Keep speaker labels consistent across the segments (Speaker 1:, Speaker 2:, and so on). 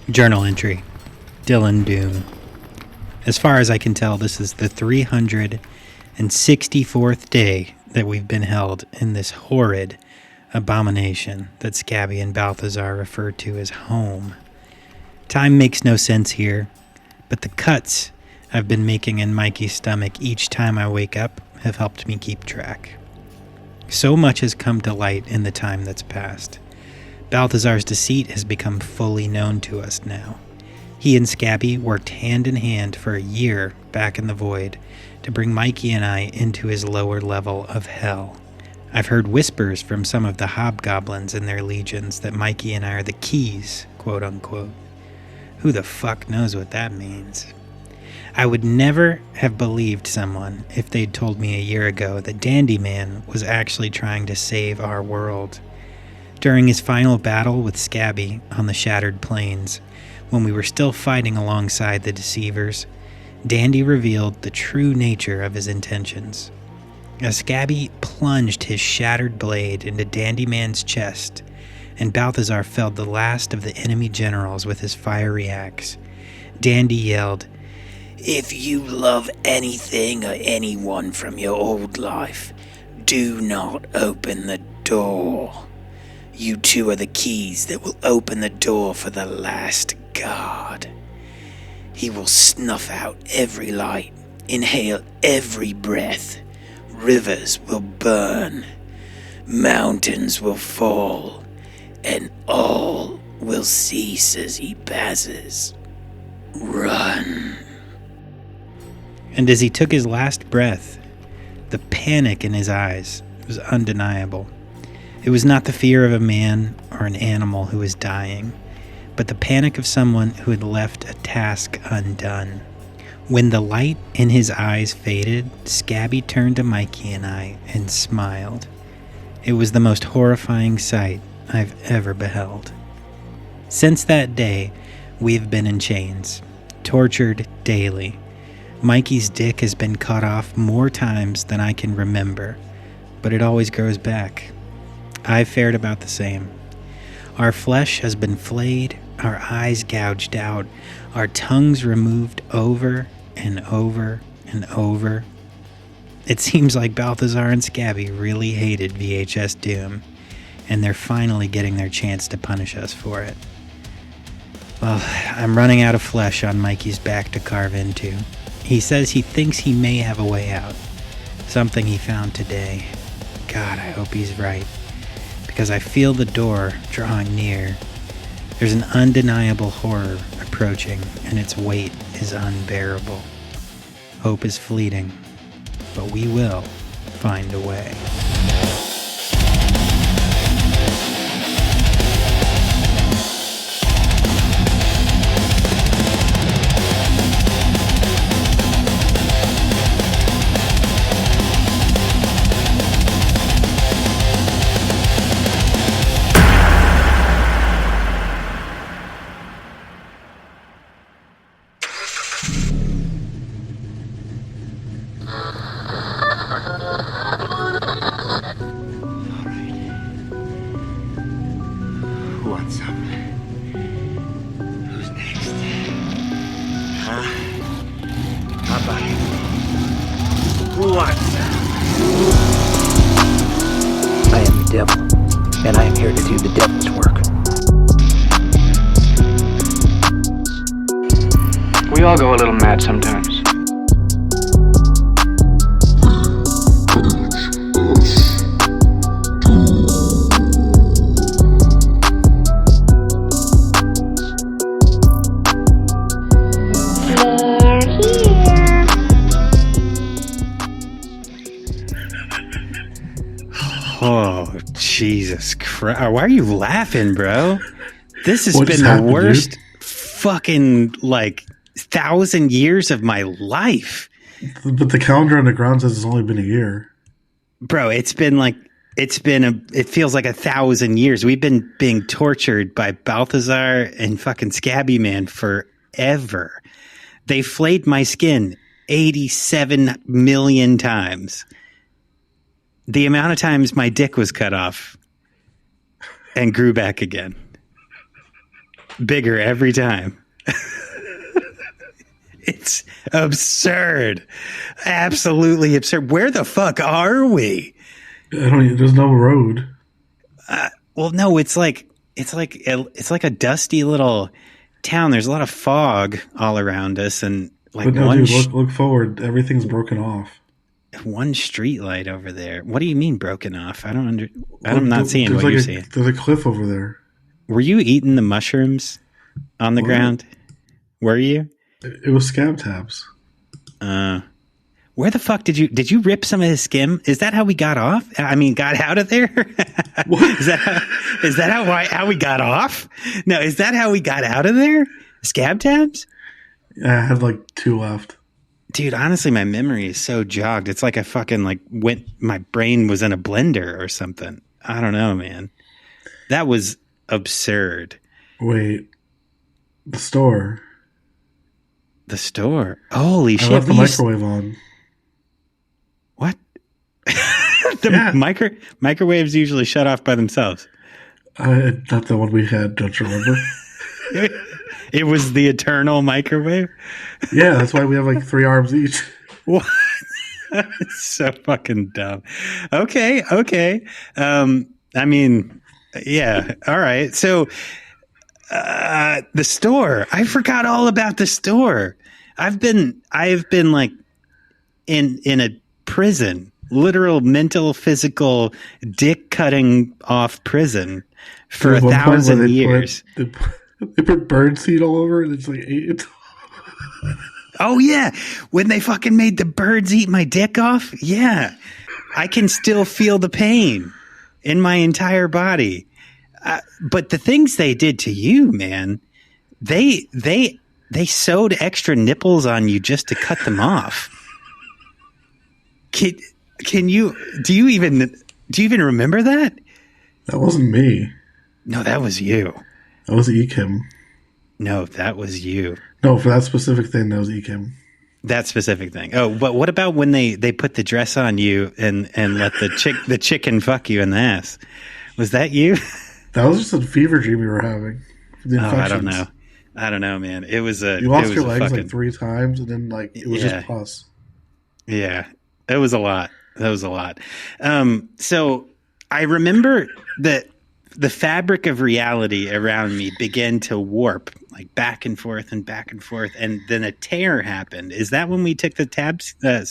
Speaker 1: Journal entry. Dylan Doom. As far as I can tell, this is the 364th day that we've been held in this horrid abomination that Scabby and Balthazar refer to as home. Time makes no sense here, but the cuts I've been making in Mikey's stomach each time I wake up have helped me keep track. So much has come to light in the time that's passed. Balthazar's deceit has become fully known to us now. He and Scabby worked hand in hand for a year back in the void to bring Mikey and I into his lower level of hell. I've heard whispers from some of the hobgoblins and their legions that Mikey and I are the keys, quote unquote. Who the fuck knows what that means? I would never have believed someone if they'd told me a year ago that Dandy Man was actually trying to save our world. During his final battle with Scabby on the Shattered Plains, when we were still fighting alongside the Deceivers, Dandy revealed the true nature of his intentions. As Scabby plunged his shattered blade into Dandy Man's chest, and Balthazar felled the last of the enemy generals with his fiery axe, Dandy yelled, "If you love anything or anyone from your old life, do not open the door. You two are the keys that will open the door for the last god. He will snuff out every light, inhale every breath. Rivers will burn, mountains will fall, and all will cease as he passes. Run." And as he took his last breath, the panic in his eyes was undeniable. It was not the fear of a man or an animal who was dying, but the panic of someone who had left a task undone. When the light in his eyes faded, Scabby turned to Mikey and I and smiled. It was the most horrifying sight I've ever beheld. Since that day, we've been in chains, tortured daily. Mikey's dick has been cut off more times than I can remember, but it always grows back. I've fared about the same. Our flesh has been flayed, our eyes gouged out, our tongues removed over and over and over. It seems like Balthazar and Scabby really hated VHS Doom, and they're finally getting their chance to punish us for it. Well, I'm running out of flesh on Mikey's back to carve into. He says he thinks he may have a way out. Something he found today. God, I hope he's right. Because I feel the door drawing near. There's an undeniable horror approaching, and its weight is unbearable. Hope is fleeting, but we will find a way.
Speaker 2: What's up? Who's next? Huh? How about it? What's up?
Speaker 3: I am the devil, and I am here to do the devil's work.
Speaker 4: We all go a little mad sometimes.
Speaker 1: Oh, Jesus Christ. Why are you laughing, bro? This has
Speaker 5: What
Speaker 1: been
Speaker 5: just
Speaker 1: the
Speaker 5: happened,
Speaker 1: worst
Speaker 5: dude?
Speaker 1: fucking, 1,000 years of my life.
Speaker 5: But the calendar on the ground says it's only been a year.
Speaker 1: Bro, it feels like 1,000 years. We've been being tortured by Balthazar and fucking Scabby Man forever. They flayed my skin 87 million times. The amount of times my dick was cut off and grew back again. bigger every time. It's absurd. Absolutely absurd. Where the fuck are we?
Speaker 5: There's no road.
Speaker 1: Well, no, it's like a dusty little town. There's a lot of fog all around us, and like
Speaker 5: But no, dude, look forward. Everything's broken off.
Speaker 1: One street light over there. What do you mean broken off? I'm not seeing what you're seeing.
Speaker 5: There's a cliff over there.
Speaker 1: Were you eating the mushrooms on the ground? Were you?
Speaker 5: It was scab tabs.
Speaker 1: Where the fuck did you rip some of his skin? Is that how we got off? I mean, got out of there?
Speaker 5: What?
Speaker 1: Is that how we got off? No, is that how we got out of there? Scab tabs?
Speaker 5: Yeah, I had like 2 left.
Speaker 1: Dude, honestly, my memory is so jogged. It's like I fucking my brain was in a blender or something. I don't know, man. That was absurd.
Speaker 5: Wait, the store.
Speaker 1: The store. Holy shit.
Speaker 5: I left the microwave on.
Speaker 1: What? Microwaves usually shut off by themselves.
Speaker 5: Not the one we had, don't you remember?
Speaker 1: It was the eternal microwave?
Speaker 5: Yeah, that's why we have like 3 arms each.
Speaker 1: What? It's so fucking dumb. Okay. I mean, yeah. All right. So, the store. I forgot all about the store. I've been like in a prison, literal mental, physical, dick cutting off prison for 1,000 years.
Speaker 5: They put bird seed all over it. It's like 8.
Speaker 1: Oh yeah, when they fucking made the birds eat my dick off. Yeah, I can still feel the pain in my entire body. But the things they did to you, man, they sewed extra nipples on you just to cut them off. Do you even remember that?
Speaker 5: That wasn't me.
Speaker 1: No, that was you.
Speaker 5: That was Ekim.
Speaker 1: No, that was you.
Speaker 5: No, for that specific thing, that was Ekim.
Speaker 1: That specific thing. Oh, but what about when they put the dress on you and let the chicken fuck you in the ass? Was that you?
Speaker 5: That was just a fever dream you were having. The infections.
Speaker 1: I don't know, man. It was a.
Speaker 5: You lost your legs like 3 times, and then it was just pus.
Speaker 1: Yeah, it was a lot. That was a lot. So I remember that the fabric of reality around me began to warp, like back and forth, and then a tear happened. Is that when we took the the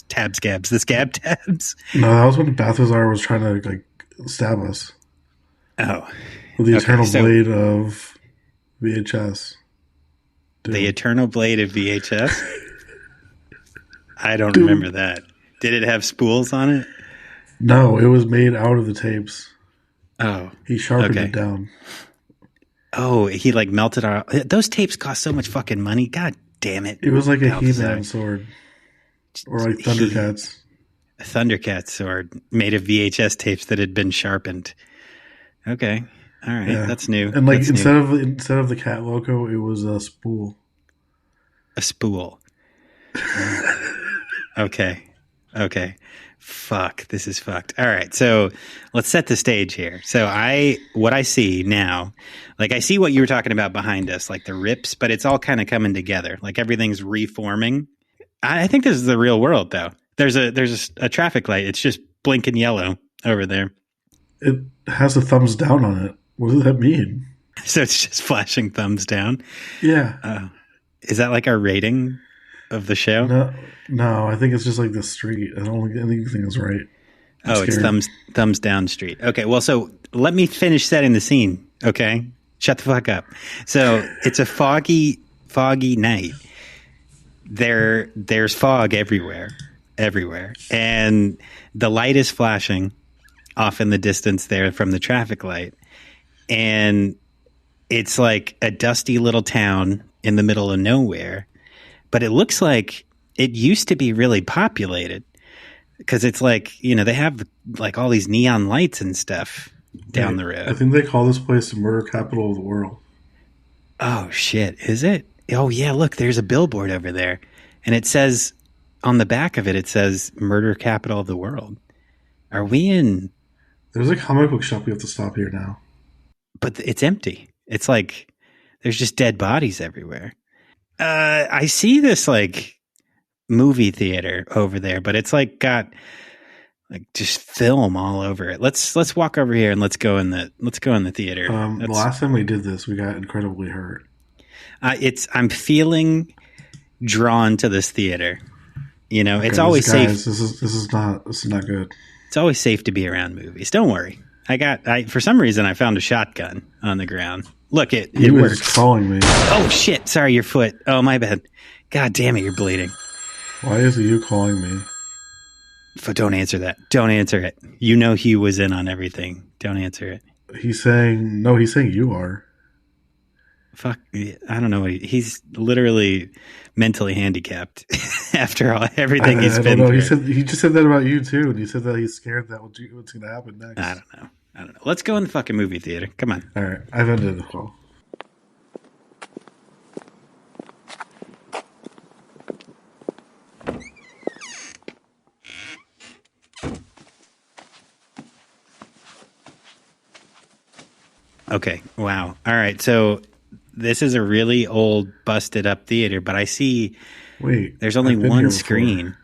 Speaker 1: scab tabs?
Speaker 5: No, that was when Balthazar was trying to stab us.
Speaker 1: Oh,
Speaker 5: with the eternal blade of VHS. Dude.
Speaker 1: The eternal blade of VHS. I don't remember that. Did it have spools on it?
Speaker 5: No, it was made out of the tapes.
Speaker 1: Oh,
Speaker 5: he sharpened it down.
Speaker 1: Oh, he melted our. Those tapes cost so much fucking money. God damn it!
Speaker 5: It was like a He-Man sword, or like Thundercats.
Speaker 1: A Thundercats sword made of VHS tapes that had been sharpened. Okay, all right, that's new.
Speaker 5: And instead of the cat logo, it was a spool.
Speaker 1: A spool. Okay. Fuck, this is fucked. All right, so let's set the stage here. So what I see now, I see what you were talking about behind us, like the rips, but it's all kind of coming together. Like everything's reforming. I think this is the real world, though. There's a traffic light. It's just blinking yellow over there.
Speaker 5: It has a thumbs down on it. What does that mean?
Speaker 1: So it's just flashing thumbs down?
Speaker 5: Yeah.
Speaker 1: Is that like our rating of the show?
Speaker 5: No, I think it's just like the street. I think anything is right.
Speaker 1: It's thumbs down street. Okay, well, so let me finish setting the scene, okay? Shut the fuck up. So it's a foggy night. There's fog everywhere. And the light is flashing off in the distance there from the traffic light. And it's like a dusty little town in the middle of nowhere. But it looks like it used to be really populated because it's they have all these neon lights and stuff down the road.
Speaker 5: I think they call this place the murder capital of the world.
Speaker 1: Oh, shit. Is it? Oh, yeah. Look, there's a billboard over there. And it says on the back of it says murder capital of the world. Are we in? There's
Speaker 5: a comic book shop. We have to stop here now.
Speaker 1: But it's empty. It's like There's just dead bodies everywhere. I see this like movie theater over there, but it's like got like just film all over it. Let's walk over here and let's go in the theater.
Speaker 5: The last time we did this, we got incredibly hurt.
Speaker 1: I'm feeling drawn to this theater. You know,
Speaker 5: Okay,
Speaker 1: it's always safe.
Speaker 5: This is not good.
Speaker 1: It's always safe to be around movies. Don't worry. For some reason I found a shotgun on the ground. Look, it works.
Speaker 5: He was calling me.
Speaker 1: Oh shit! Sorry, your foot. Oh my bad. God damn it, you're bleeding.
Speaker 5: Why is you calling me?
Speaker 1: Don't answer that. Don't answer it. You know he was in on everything. Don't answer it.
Speaker 5: He's saying you are.
Speaker 1: Fuck. I don't know. He's literally mentally handicapped after everything he's been through.
Speaker 5: He just said that about you too, and he said that he's scared that what's going to happen next.
Speaker 1: I don't know. Let's go in the fucking movie theater. Come on.
Speaker 5: All right. I've ended the call.
Speaker 1: Okay. Wow. All right. So this is a really old, busted up theater, but I see.
Speaker 5: Wait.
Speaker 1: There's only one screen.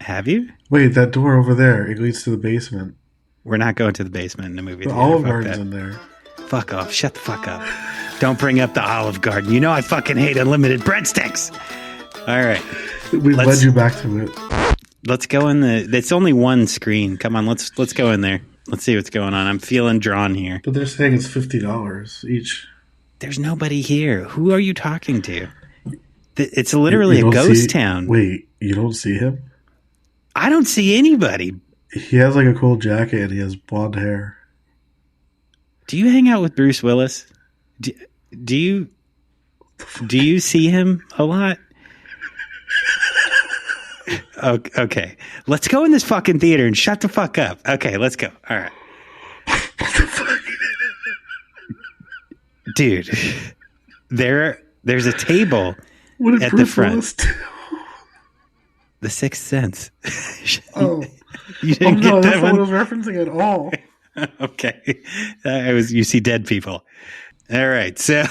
Speaker 1: Have you?
Speaker 5: Wait, that door over there. It leads to the basement.
Speaker 1: We're not going to the basement in the movie theater.
Speaker 5: The Olive Garden's in there.
Speaker 1: Fuck off. Shut the fuck up. Don't bring up the Olive Garden. You know I fucking hate unlimited breadsticks. All right.
Speaker 5: We led you back to it.
Speaker 1: Let's go in it's only one screen. Come on, let's go in there. Let's see what's going on. I'm feeling drawn here.
Speaker 5: But they're saying it's $50 each.
Speaker 1: There's nobody here. Who are you talking to? It's literally a ghost town.
Speaker 5: Wait, you don't see him?
Speaker 1: I don't see anybody.
Speaker 5: He has like a cool jacket and he has blonde hair.
Speaker 1: Do you hang out with Bruce Willis? Do you see him a lot? Okay. Let's go in this fucking theater and shut the fuck up. Okay, let's go. All right.
Speaker 5: What the fuck?
Speaker 1: Dude, there's a table
Speaker 5: what did
Speaker 1: at
Speaker 5: Bruce
Speaker 1: the front.
Speaker 5: Willis do?
Speaker 1: The Sixth Sense.
Speaker 5: Oh.
Speaker 1: You didn't
Speaker 5: no,
Speaker 1: get
Speaker 5: that's
Speaker 1: that
Speaker 5: not
Speaker 1: one?
Speaker 5: what I was referencing at all.
Speaker 1: Okay. You see dead people. All right. So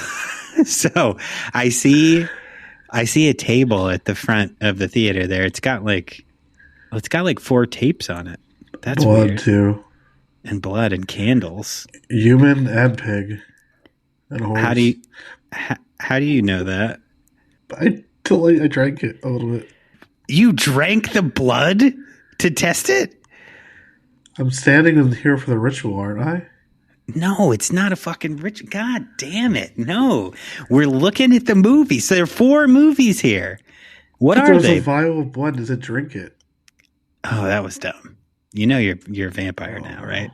Speaker 1: I see a table at the front of the theater there. It's got like 4 tapes on it. That's
Speaker 5: blood
Speaker 1: weird.
Speaker 5: too.
Speaker 1: And blood and candles.
Speaker 5: Human and pig. And horse.
Speaker 1: How do you know that?
Speaker 5: I drank it a little bit.
Speaker 1: You drank the blood to test it?
Speaker 5: I'm standing in here for the ritual, aren't I?
Speaker 1: No, it's not a fucking ritual. God damn it. No. We're looking at the movies. So there are 4 movies here. What are they?
Speaker 5: There's a vial of blood. Does it drink it?
Speaker 1: Oh, that was dumb. You know you're a vampire now, right?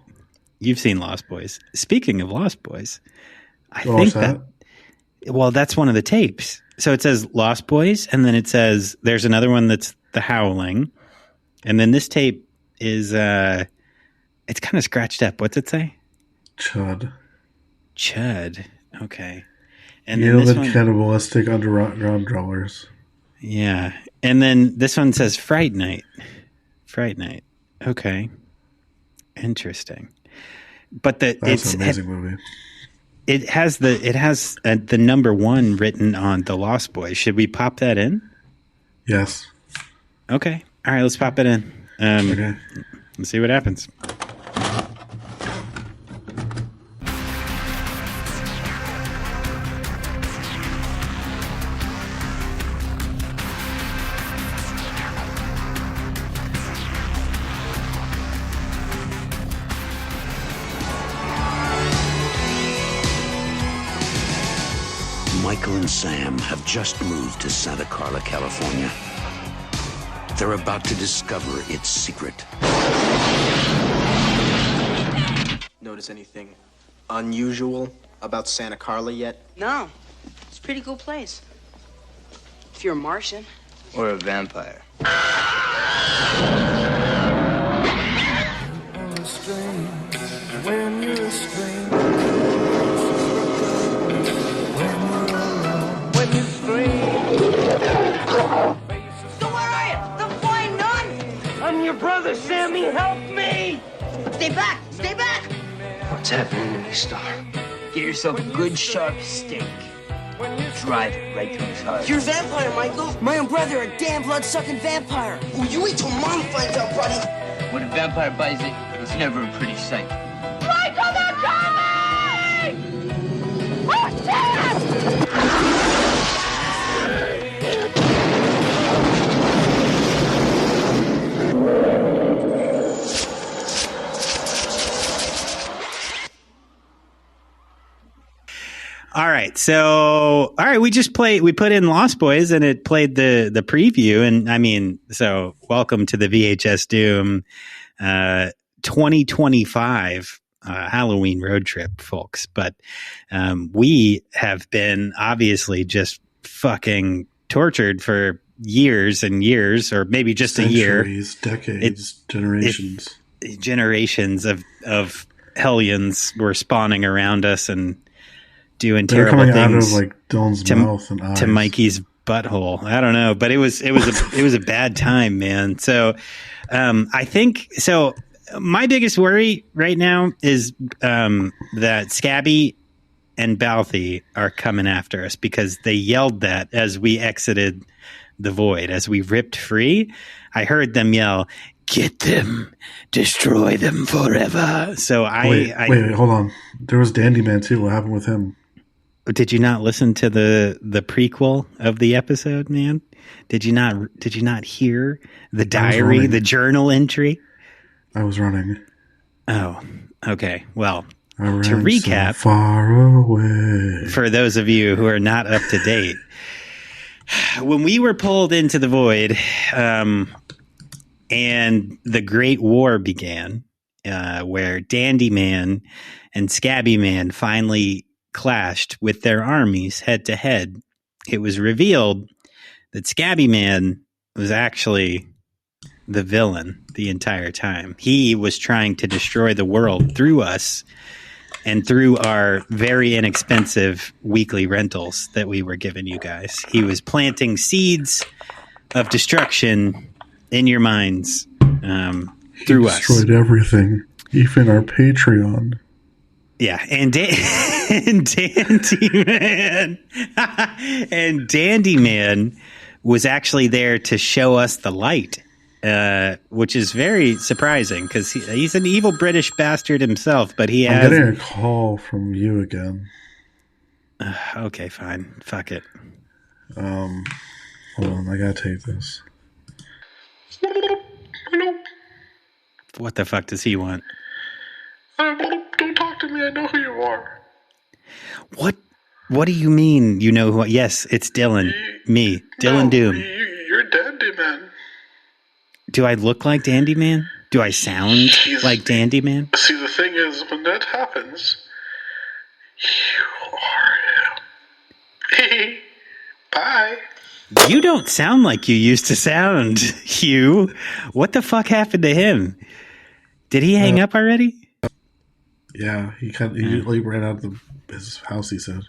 Speaker 1: You've seen Lost Boys. Speaking of Lost Boys, I think that's one of the tapes. So it says Lost Boys, and then it says there's another one that's The Howling, and then this tape is it's kind of scratched up. What's it say? Chud. Okay. And then this one,
Speaker 5: cannibalistic underground dwellers.
Speaker 1: Yeah, and then this one says Fright Night. Okay, interesting. But it's
Speaker 5: an amazing movie.
Speaker 1: It has the number 1 written on the Lost Boys. Should we pop that in?
Speaker 5: Yes.
Speaker 1: Okay. All right. Let's pop it in.
Speaker 5: Okay.
Speaker 1: Let's see what happens.
Speaker 6: Michael and Sam have just moved to Santa Carla, California. They're about to discover its secret.
Speaker 7: Notice anything unusual about Santa Carla yet?
Speaker 8: No. It's a pretty cool place. If you're a Martian.
Speaker 4: Or a vampire.
Speaker 9: When you're a stranger, when you scream.
Speaker 8: So where are you? The flying nun?
Speaker 9: I'm your brother, Sammy. Help me!
Speaker 8: Stay back! Stay back!
Speaker 4: What's happening to me, Star?
Speaker 7: Get yourself a good sharp steak.
Speaker 9: drive it right to his heart.
Speaker 8: You're a vampire, Michael. My own brother, a damn blood-sucking vampire.
Speaker 9: Oh, you wait till Mom finds out, buddy. When a vampire buys it, it's never a pretty sight.
Speaker 10: Michael, they're coming! Oh, shit!
Speaker 1: We just we put in Lost Boys and it played the preview. And I mean, so welcome to the VHS Doom 2025 Halloween road trip, folks. But we have been obviously just fucking tortured for years and years, or maybe just
Speaker 5: Centuries,
Speaker 1: a year.
Speaker 5: Decades, generations.
Speaker 1: Generations of hellions were spawning around us and doing
Speaker 5: They're
Speaker 1: terrible
Speaker 5: coming
Speaker 1: things
Speaker 5: out of like Dylan's mouth and eyes
Speaker 1: to Mikey's butthole. I don't know, but it was a bad time, man. So I think so. My biggest worry right now is that Scabby and Balthy are coming after us because they yelled that as we exited the void, as we ripped free. I heard them yell, "Get them, destroy them forever." So
Speaker 5: wait, hold on. There was Dandy Man too. What happened with him?
Speaker 1: Did you not listen to the prequel of the episode, man? Did you not hear the diary, the journal entry?
Speaker 5: I was running.
Speaker 1: Oh, okay. Well,
Speaker 5: I ran
Speaker 1: to recap,
Speaker 5: so far away.
Speaker 1: For those of you who are not up to date, when we were pulled into the void, and the Great War began, where Dandy Man and Scabby Man finally clashed with their armies head to head, it was revealed that Scabby Man was actually the villain the entire time. He was trying to destroy the world through us and through our very inexpensive weekly rentals that we were giving you guys. He was planting seeds of destruction in your minds through us.
Speaker 5: He destroyed everything, even our Patreon.
Speaker 1: Yeah, and Dandy Man and Dandy Man was actually there to show us the light, which is very surprising because he's an evil British bastard himself. But I'm
Speaker 5: getting a call from you again.
Speaker 1: Okay, fine, fuck it.
Speaker 5: Hold on, I gotta take this.
Speaker 1: What the fuck does he want?
Speaker 5: Don't talk to me. I know who you are.
Speaker 1: What do you mean? You know who? Yes, it's Dylan. Me, Dylan Doom.
Speaker 5: You're Dandy Man.
Speaker 1: Do I look like Dandy Man? Do I sound like Dandy Man?
Speaker 5: See, the thing is, when that happens, you are him. Bye.
Speaker 1: You don't sound like you used to sound, Hugh. What the fuck happened to him? Did he hang up already?
Speaker 5: Yeah, he ran out of his house, he said.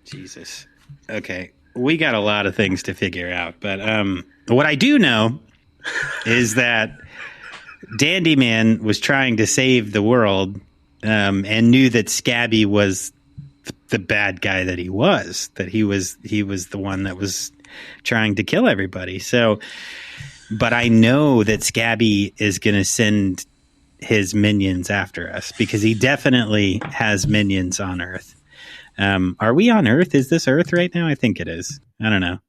Speaker 1: Jesus. Okay. We got a lot of things to figure out, but what I do know is that Dandy Man was trying to save the world and knew that Scabby was the bad guy that he was the one that was trying to kill everybody. So, but I know that Scabby is going to send his minions after us because he definitely has minions on Earth. Are we on Earth? Is this Earth right now? I think it is. I don't know.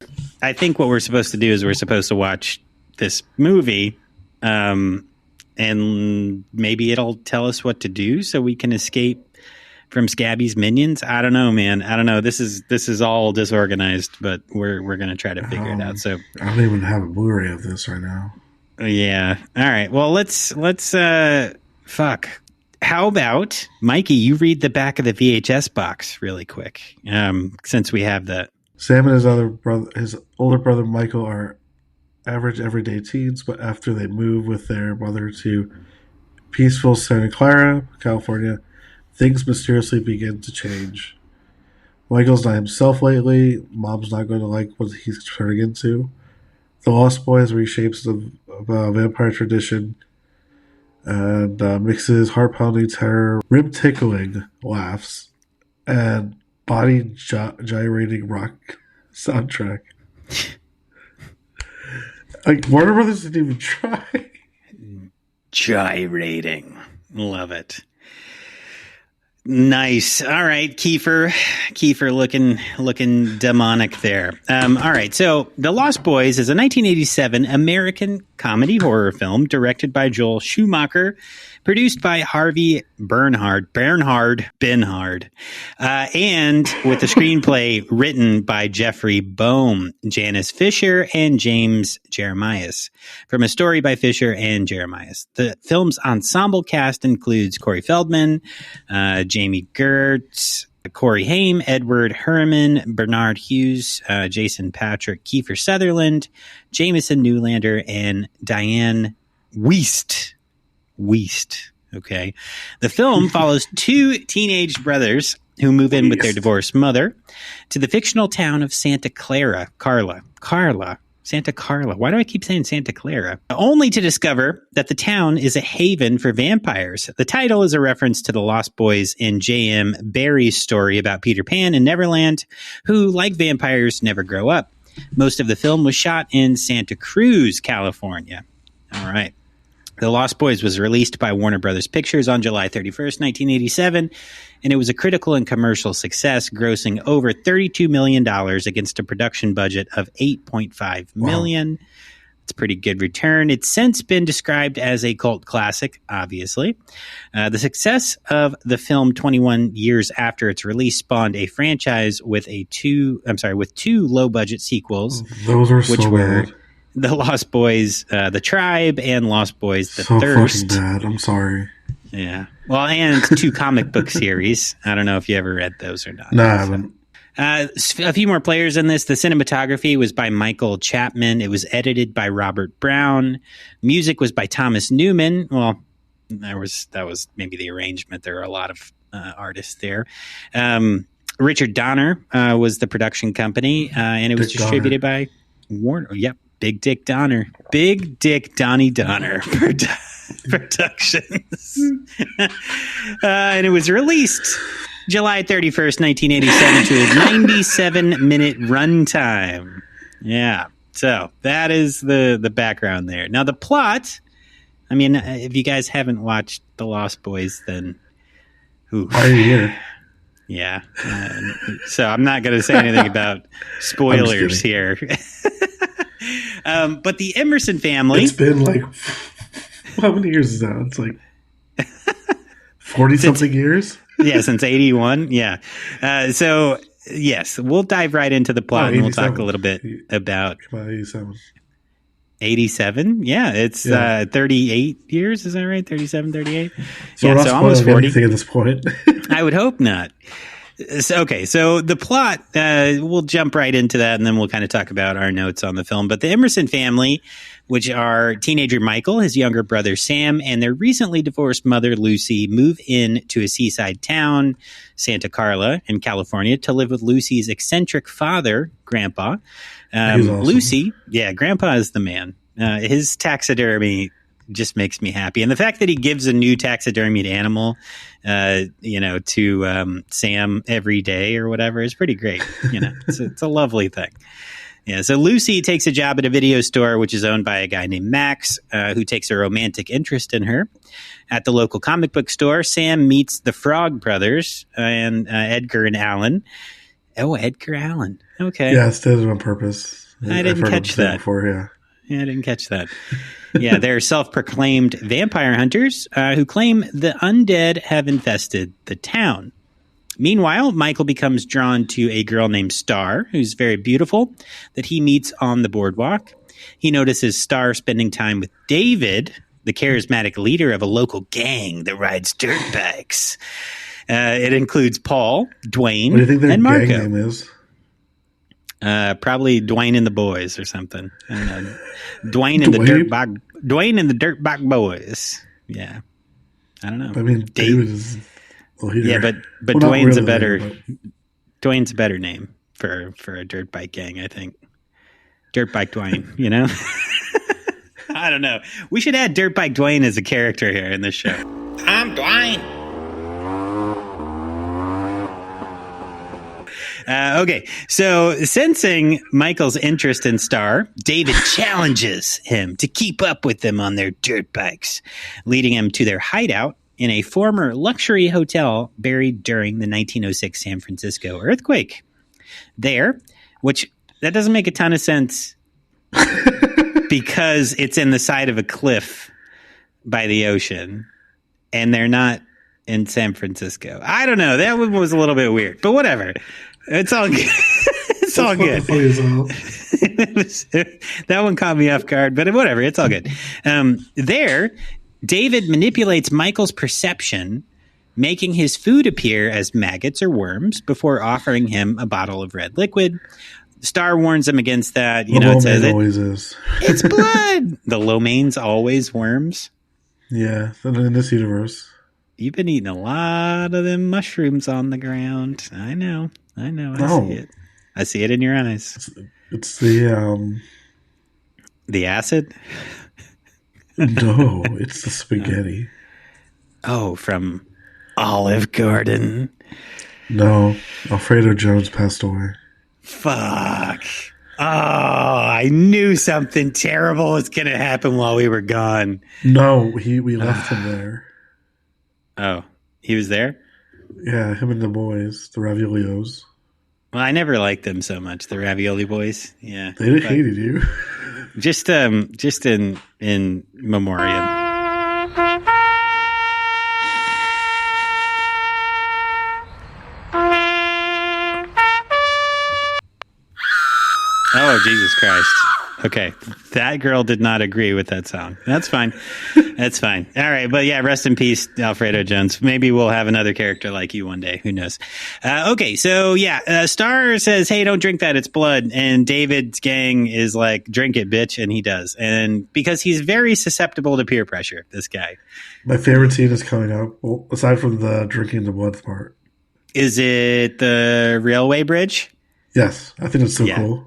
Speaker 1: I think what we're supposed to do is we're supposed to watch this movie, and maybe it'll tell us what to do so we can escape from Scabby's minions. I don't know, man. I don't know. This is all disorganized, but we're gonna try to figure it out. So
Speaker 5: I don't even have a Blu-ray of this right now.
Speaker 1: Yeah. All right. Well, let's fuck. How about Mikey? You read the back of the VHS box really quick, since we have that.
Speaker 5: Sam and his older brother Michael, are average everyday teens, but after they move with their mother to peaceful Santa Clara, California, things mysteriously begin to change. Michael's not himself lately. Mom's not going to like what he's turning into. The Lost Boys reshapes the vampire tradition and mixes heart-pounding terror, rib-tickling laughs, and body gyrating rock soundtrack. Like, Warner Brothers didn't even try.
Speaker 1: Gyrating. Love it. Nice. All right, Kiefer looking demonic there. All right, so The Lost Boys is a 1987 American comedy horror film directed by Joel Schumacher, produced by Harvey Bernhard, and with a screenplay written by Jeffrey Boehm, Janice Fisher, and James Jeremias, from a story by Fisher and Jeremias. The film's ensemble cast includes Corey Feldman, Jamie Gertz, Corey Haim, Edward Herman, Bernard Hughes, Jason Patrick, Kiefer Sutherland, Jameson Newlander, and Diane Wiest. Okay. The film follows two teenage brothers who move in with their divorced mother to the fictional town of Santa Clara. Santa Carla. Why do I keep saying Santa Clara? Only to discover that the town is a haven for vampires. The title is a reference to the Lost Boys in J.M. Barrie's story about Peter Pan in Neverland, who, like vampires, never grow up. Most of the film was shot in Santa Cruz, California. All right. The Lost Boys was released by Warner Brothers Pictures on July 31st, 1987, and it was a critical and commercial success, grossing over $32 million against a production budget of $8.5 million. Wow. It's a pretty good return. It's since been described as a cult classic, obviously. The success of the film 21 years after its release spawned a franchise with two low-budget sequels.
Speaker 5: Those are so bad.
Speaker 1: The Lost Boys, The Tribe, and Lost Boys, The
Speaker 5: so
Speaker 1: Thirst.
Speaker 5: So fucking bad. I'm sorry.
Speaker 1: Yeah. Well, and two comic book series. I don't know if you ever read those or not.
Speaker 5: No, I haven't.
Speaker 1: A few more players in this. The cinematography was by Michael Chapman. It was edited by Robert Brown. Music was by Thomas Newman. Well, that was maybe the arrangement. There are a lot of artists there. Richard Donner was the production company, and it was distributed by Warner. Yep. Big Dick Donner. Big Dick Donnie Donner Productions. And it was released July 31st, 1987 to a 97-minute runtime. Yeah. So that is the background there. Now the plot, I mean, if you guys haven't watched The Lost Boys, then
Speaker 5: why are you here?
Speaker 1: Yeah. So I'm not going to say anything about spoilers here. But the Emerson family.
Speaker 5: It's been like, how many years is that? It's like 40-something years?
Speaker 1: Yeah, since 81. Yeah. So, yes, we'll dive right into the plot and we'll talk a little bit about.
Speaker 5: 87.
Speaker 1: 87? Yeah, it's 38 years. Is that right? 37, 38?
Speaker 5: So
Speaker 1: yeah,
Speaker 5: we're not
Speaker 1: so almost 40.
Speaker 5: Anything at this point.
Speaker 1: I would hope not. Okay, so the plot, we'll jump right into that and then we'll kind of talk about our notes on the film. But the Emerson family, which are teenager Michael, his younger brother Sam, and their recently divorced mother Lucy, move in to a seaside town, Santa Carla, in California, to live with Lucy's eccentric father, Grandpa. Awesome. Lucy, Grandpa is the man. His taxidermy just makes me happy. And the fact that he gives a new taxidermied animal, to Sam every day or whatever is pretty great. It's a lovely thing. Yeah. So Lucy takes a job at a video store, which is owned by a guy named Max, who takes a romantic interest in her. At the local comic book store, Sam meets the Frog Brothers and Edgar and Allen. Oh, Edgar Allen. Okay.
Speaker 5: Yeah, it's did it on purpose.
Speaker 1: I didn't catch that
Speaker 5: before.
Speaker 1: Yeah, I didn't catch that. Yeah, they're self-proclaimed vampire hunters who claim the undead have infested the town. Meanwhile, Michael becomes drawn to a girl named Star, who's very beautiful, that he meets on the boardwalk. He notices Star spending time with David, the charismatic leader of a local gang that rides dirt bikes. It includes Paul, Dwayne,
Speaker 5: what do you think their
Speaker 1: and Marco.
Speaker 5: Gang name is?
Speaker 1: Probably Dwayne and the Boys or something. I don't know. Dwayne and the Dirt Bike Boys. Yeah, I don't know.
Speaker 5: I mean, David is.
Speaker 1: Yeah, but Dwayne's Dwayne's a better name for a dirt bike gang, I think. Dirt Bike Dwayne, I don't know. We should add Dirt Bike Dwayne as a character here in this show. I'm Dwayne. Okay, so sensing Michael's interest in Star, David challenges him to keep up with them on their dirt bikes, leading him to their hideout in a former luxury hotel buried during the 1906 San Francisco earthquake. There, which that doesn't make a ton of sense because it's in the side of a cliff by the ocean, and they're not in San Francisco. I don't know. That one was a little bit weird, but whatever. It's all good. It's all good. That one caught me off guard, but whatever. It's all good. There, David manipulates Michael's perception, making his food appear as maggots or worms before offering him a bottle of red liquid. Star warns him against that. You know, it says
Speaker 5: always is.
Speaker 1: It's blood. The lo main's always worms.
Speaker 5: Yeah, in this universe.
Speaker 1: You've been eating a lot of them mushrooms on the ground. I know. I see it. I see it in your eyes.
Speaker 5: It's the
Speaker 1: acid?
Speaker 5: No, it's the spaghetti.
Speaker 1: From Olive Garden.
Speaker 5: No, Alfredo Jones passed away.
Speaker 1: Fuck. Oh, I knew something terrible was going to happen while we were gone.
Speaker 5: No, we left him there.
Speaker 1: Oh, he was there?
Speaker 5: Yeah, him and the boys, the Raviolios.
Speaker 1: Well, I never liked them so much, the Ravioli Boys. Yeah.
Speaker 5: They hated you.
Speaker 1: Just in memoriam. Oh, Jesus Christ. Okay. That girl did not agree with that song. That's fine. That's fine. All right. But yeah, rest in peace, Alfredo Jones. Maybe we'll have another character like you one day. Who knows? Okay. So yeah, Star says, hey, don't drink that. It's blood. And David's gang is like, drink it, bitch. And he does. And because he's very susceptible to peer pressure, this guy.
Speaker 5: My favorite scene is coming up. Well, aside from the drinking the blood part.
Speaker 1: Is it the railway bridge?
Speaker 5: Yes. I think it's so cool.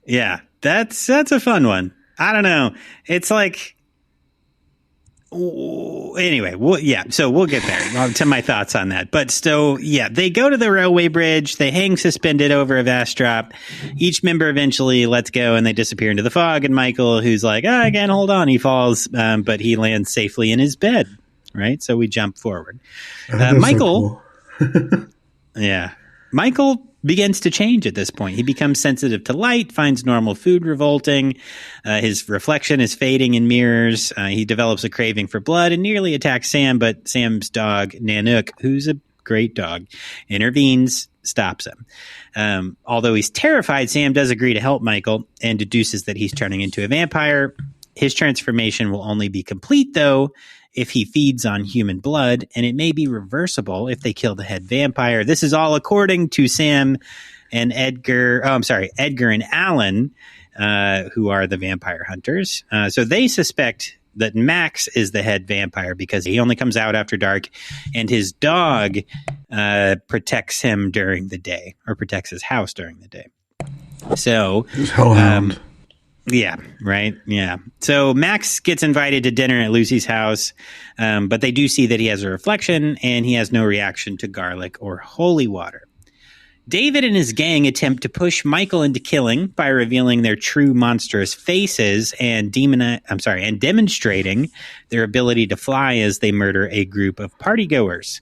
Speaker 1: Yeah. That's a fun one. I don't know. It's like, anyway, so we'll get there to my thoughts on that. But so, yeah, they go to the railway bridge. They hang suspended over a vast drop. Each member eventually lets go and they disappear into the fog. And Michael, who's like, I can't hold on. He falls, but he lands safely in his bed. Right. So we jump forward. Michael. So cool. Yeah. Michael begins to change at this point. He becomes sensitive to light, finds normal food revolting. His reflection is fading in mirrors. He develops a craving for blood and nearly attacks Sam, but Sam's dog, Nanook, who's a great dog, intervenes, stops him. Although he's terrified, Sam does agree to help Michael and deduces that he's turning into a vampire. His transformation will only be complete, though, if he feeds on human blood, and it may be reversible if they kill the head vampire. This is all according to Sam and Edgar. Oh, I'm sorry, Edgar and Alan, who are the vampire hunters. So they suspect that Max is the head vampire because he only comes out after dark, and his dog protects him during the day, or protects his house during the day. So,
Speaker 5: hellhound.
Speaker 1: Yeah, right. Yeah. So Max gets invited to dinner at Lucy's house, but they do see that he has a reflection and he has no reaction to garlic or holy water. David and his gang attempt to push Michael into killing by revealing their true monstrous faces and demonstrating their ability to fly as they murder a group of partygoers.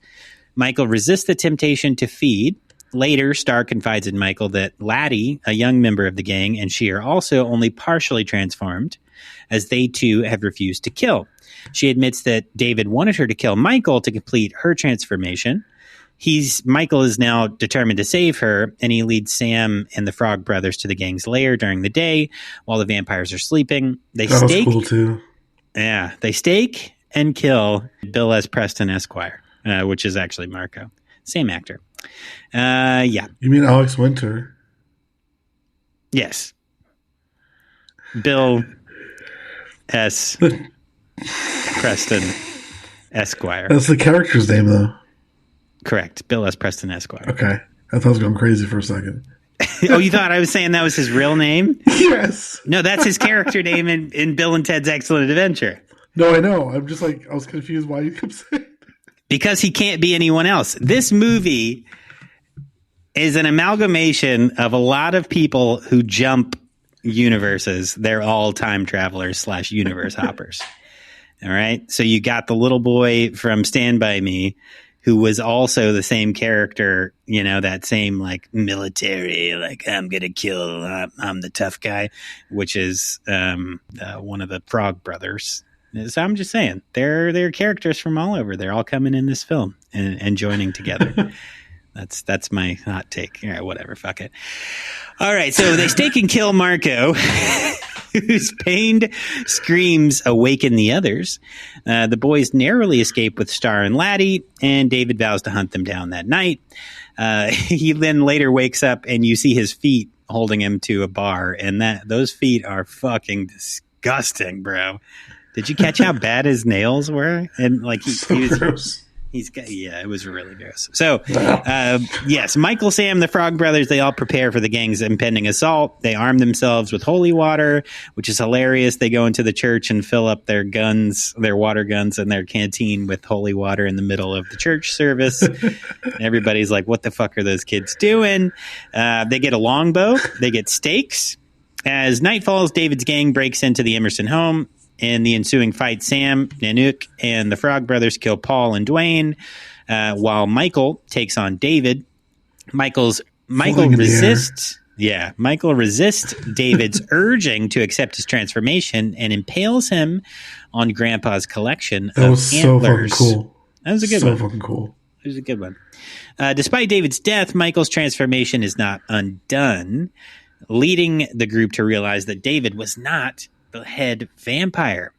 Speaker 1: Michael resists the temptation to feed. Later, Star confides in Michael that Laddie, a young member of the gang, and she are also only partially transformed, as they too have refused to kill. She admits that David wanted her to kill Michael to complete her transformation. Michael is now determined to save her, and he leads Sam and the Frog Brothers to the gang's lair during the day while the vampires are sleeping. That was cool too. Yeah, they stake and kill Bill S. Preston Esquire, which is actually Marco. Same actor. Yeah.
Speaker 5: You mean Alex Winter?
Speaker 1: Yes. Bill S. Preston Esquire.
Speaker 5: That's the character's name, though.
Speaker 1: Correct. Bill S. Preston Esquire.
Speaker 5: Okay. I thought I was going crazy for a second.
Speaker 1: Oh, you thought I was saying that was his real name?
Speaker 5: Yes.
Speaker 1: No, that's his character name in Bill and Ted's Excellent Adventure.
Speaker 5: No, I know. I'm just like, I was confused why you kept saying.
Speaker 1: Because he can't be anyone else. This movie is an amalgamation of a lot of people who jump universes. They're all time travelers / universe hoppers. All right. So you got the little boy from Stand By Me, who was also the same character, that same like military, like I'm going to kill, I'm the tough guy, which is one of the Frog Brothers. So I'm just saying, they're characters from all over. They're all coming in this film and joining together. That's my hot take. All right, whatever, fuck it. All right, so they stake and kill Marco, whose pained screams awaken the others. The boys narrowly escape with Star and Laddie, and David vows to hunt them down that night. He then later wakes up, and you see his feet holding him to a bar, and those feet are fucking disgusting, bro. Did you catch how bad his nails were? And like he was gross. It was really gross. So, yes, Michael, Sam, the Frog Brothers, they all prepare for the gang's impending assault. They arm themselves with holy water, which is hilarious. They go into the church and fill up their guns, their water guns, and their canteen with holy water in the middle of the church service. Everybody's like, what the fuck are those kids doing? They get a longbow. They get stakes. As night falls, David's gang breaks into the Emerson home. In the ensuing fight, Sam, Nanook, and the Frog Brothers kill Paul and Dwayne, while Michael takes on David. Michael resists. Yeah, Michael resists David's urging to accept his transformation and impales him on Grandpa's collection of antlers.
Speaker 5: So fucking cool.
Speaker 1: That was a good one.
Speaker 5: So fucking cool.
Speaker 1: It was a good one. Despite David's death, Michael's transformation is not undone, leading the group to realize that David was not the head vampire.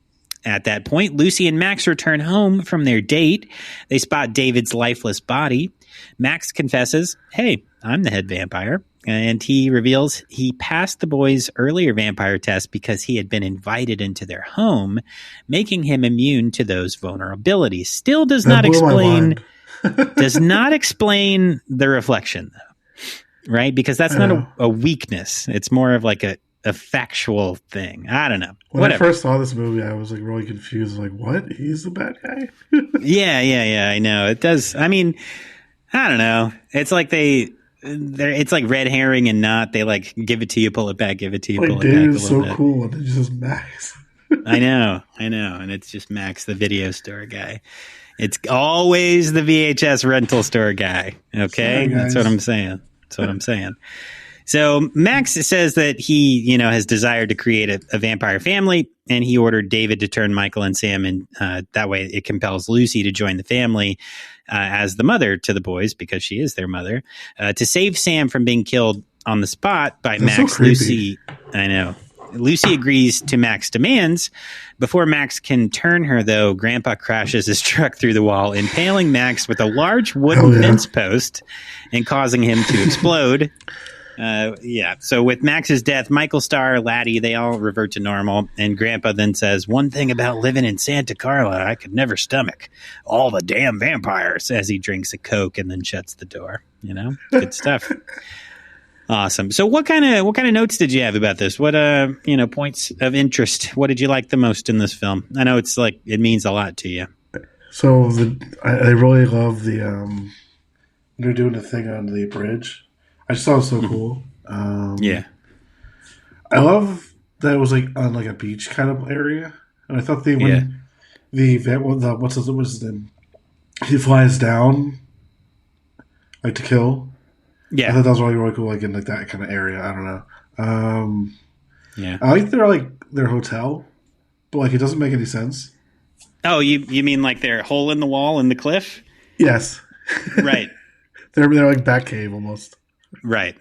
Speaker 1: At that point, Lucy and Max return home from their date. They spot David's lifeless body. Max confesses, hey, I'm the head vampire. And he reveals he passed the boys' earlier vampire test because he had been invited into their home, making him immune to those vulnerabilities. Still does not explain the reflection, though, right? Because that's not a weakness. It's more of like a factual thing. I don't know.
Speaker 5: When I first saw this movie, I was like really confused. Like, what? He's the bad guy?
Speaker 1: Yeah. I know it does. I mean, I don't know. It's like it's like red herring and not. They like give it to you, pull it back, give it to you, pull it back.
Speaker 5: Dude, it's so cool, and it's just Max.
Speaker 1: I know, and it's just Max, the video store guy. It's always the VHS rental store guy. Okay, that's what I'm saying. So Max says that he, has desired to create a vampire family, and he ordered David to turn Michael and Sam, and that way it compels Lucy to join the family as the mother to the boys, because she is their mother, to save Sam from being killed on the spot by Max.
Speaker 5: So
Speaker 1: Lucy, I know. Lucy agrees to Max's demands. Before Max can turn her, though, Grandpa crashes his truck through the wall, impaling Max with a large wooden fence post and causing him to explode. So with Max's death, Michael, Star, Laddie, they all revert to normal, and Grandpa then says, one thing about living in Santa Carla I could never stomach, all the damn vampires, as he drinks a Coke and then shuts the door. Good stuff. Awesome. So what kind of notes did you have about this? What points of interest? What did you like the most in this film? I know it's like it means a lot to you.
Speaker 5: So I really love the they're doing the thing on the bridge. I just thought it was so cool. I love that it was like on like a beach kind of area, and I thought what's his name? He flies down like to kill. Yeah, I thought that was really cool, like in like that kind of area. I don't know. I like their hotel, but like it doesn't make any sense.
Speaker 1: Oh, you mean like their hole in the wall in the cliff?
Speaker 5: Yes.
Speaker 1: Right.
Speaker 5: they're like Batcave almost.
Speaker 1: Right.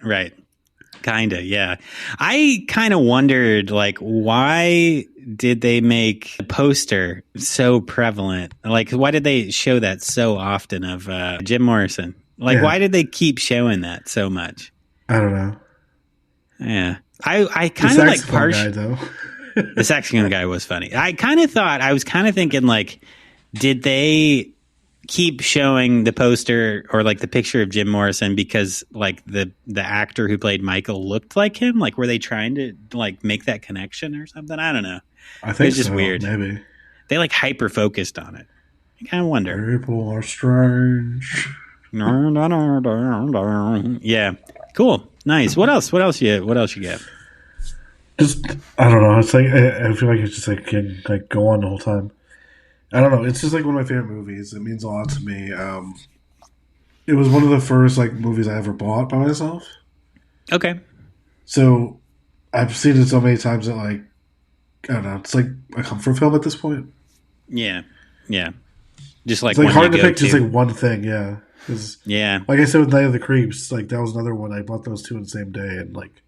Speaker 1: Kinda, yeah. I kind of wondered, like, why did they make a poster so prevalent? Like, why did they show that so often of Jim Morrison? Like, why did they keep showing that so much?
Speaker 5: I don't know.
Speaker 1: Yeah. I kind of like partial. The saxophone guy was funny. I was kind of thinking, like, did they keep showing the poster or like the picture of Jim Morrison because like the actor who played Michael looked like him? Like, were they trying to like make that connection or something? I don't know.
Speaker 5: I think
Speaker 1: it's just weird.
Speaker 5: Maybe they
Speaker 1: like hyper focused on it. I kind of wonder.
Speaker 5: People are strange.
Speaker 1: Yeah, cool, nice. What else? What else you got?
Speaker 5: Just I don't know. It's like I feel like it's just like can like go on the whole time. I don't know. It's just like one of my favorite movies. It means a lot to me. It was one of the first like movies I ever bought by myself.
Speaker 1: Okay.
Speaker 5: So I've seen it so many times that like I don't know. It's like a comfort film at this point.
Speaker 1: Yeah. Just like
Speaker 5: it's like
Speaker 1: one
Speaker 5: hard
Speaker 1: you
Speaker 5: to
Speaker 1: go
Speaker 5: pick just like one thing. Yeah.
Speaker 1: Yeah.
Speaker 5: Like I said with Night of the Creeps, like that was another one. I bought those two in the same day, and like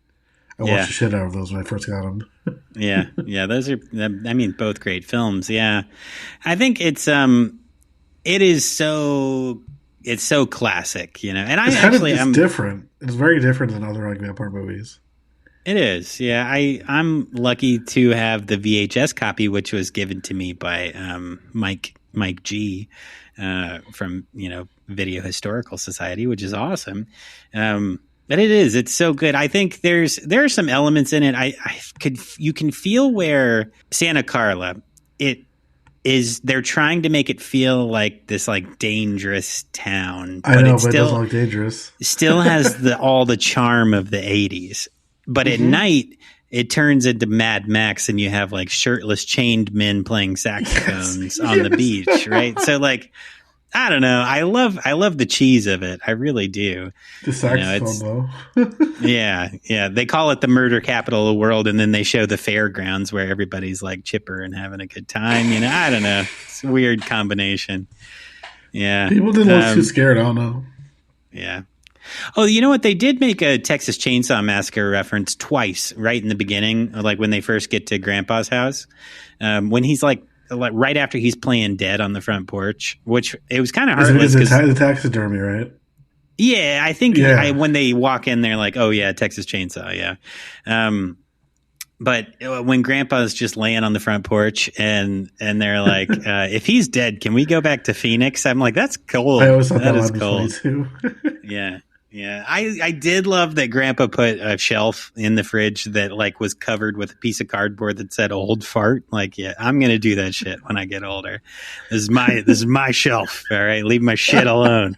Speaker 5: I watched the shit out of those when I first got them.
Speaker 1: Yeah. Those are, I mean, both great films. Yeah, I think it is so classic, you know. And
Speaker 5: it's different. It's very different than other like vampire movies.
Speaker 1: It is. Yeah, I'm lucky to have the VHS copy, which was given to me by Mike G. From Video Historical Society, which is awesome. But it's so good. I think there are some elements in it. You can feel where Santa Carla, they're trying to make it feel like this like dangerous town.
Speaker 5: But it doesn't look dangerous.
Speaker 1: Still has all the charm of the 80s. But at night it turns into Mad Max, and you have like shirtless chained men playing saxophones on the beach, right? So like, I don't know. I love the cheese of it. I really do.
Speaker 5: The saxophone, though.
Speaker 1: Yeah. They call it the murder capital of the world, and then they show the fairgrounds where everybody's like chipper and having a good time. You know, I don't know. It's a weird combination. Yeah.
Speaker 5: People didn't look too scared. I don't know.
Speaker 1: Yeah. Oh, you know what? They did make a Texas Chainsaw Massacre reference twice, right in the beginning, like when they first get to Grandpa's house, when he's like right after he's playing dead on the front porch, which it was kind of heartless.
Speaker 5: It's the taxidermy, right?
Speaker 1: Yeah, I think when they walk in, they're like, "Oh yeah, Texas Chainsaw." Yeah, but when Grandpa's just laying on the front porch and they're like, "If he's dead, can we go back to Phoenix?" I'm like, "That's cool.
Speaker 5: I always thought that
Speaker 1: is
Speaker 5: was
Speaker 1: cool
Speaker 5: too.
Speaker 1: Yeah. I did love that Grandpa put a shelf in the fridge that like was covered with a piece of cardboard that said "old fart." Like, yeah, I'm gonna do that shit when I get older. This is my shelf. All right, leave my shit alone.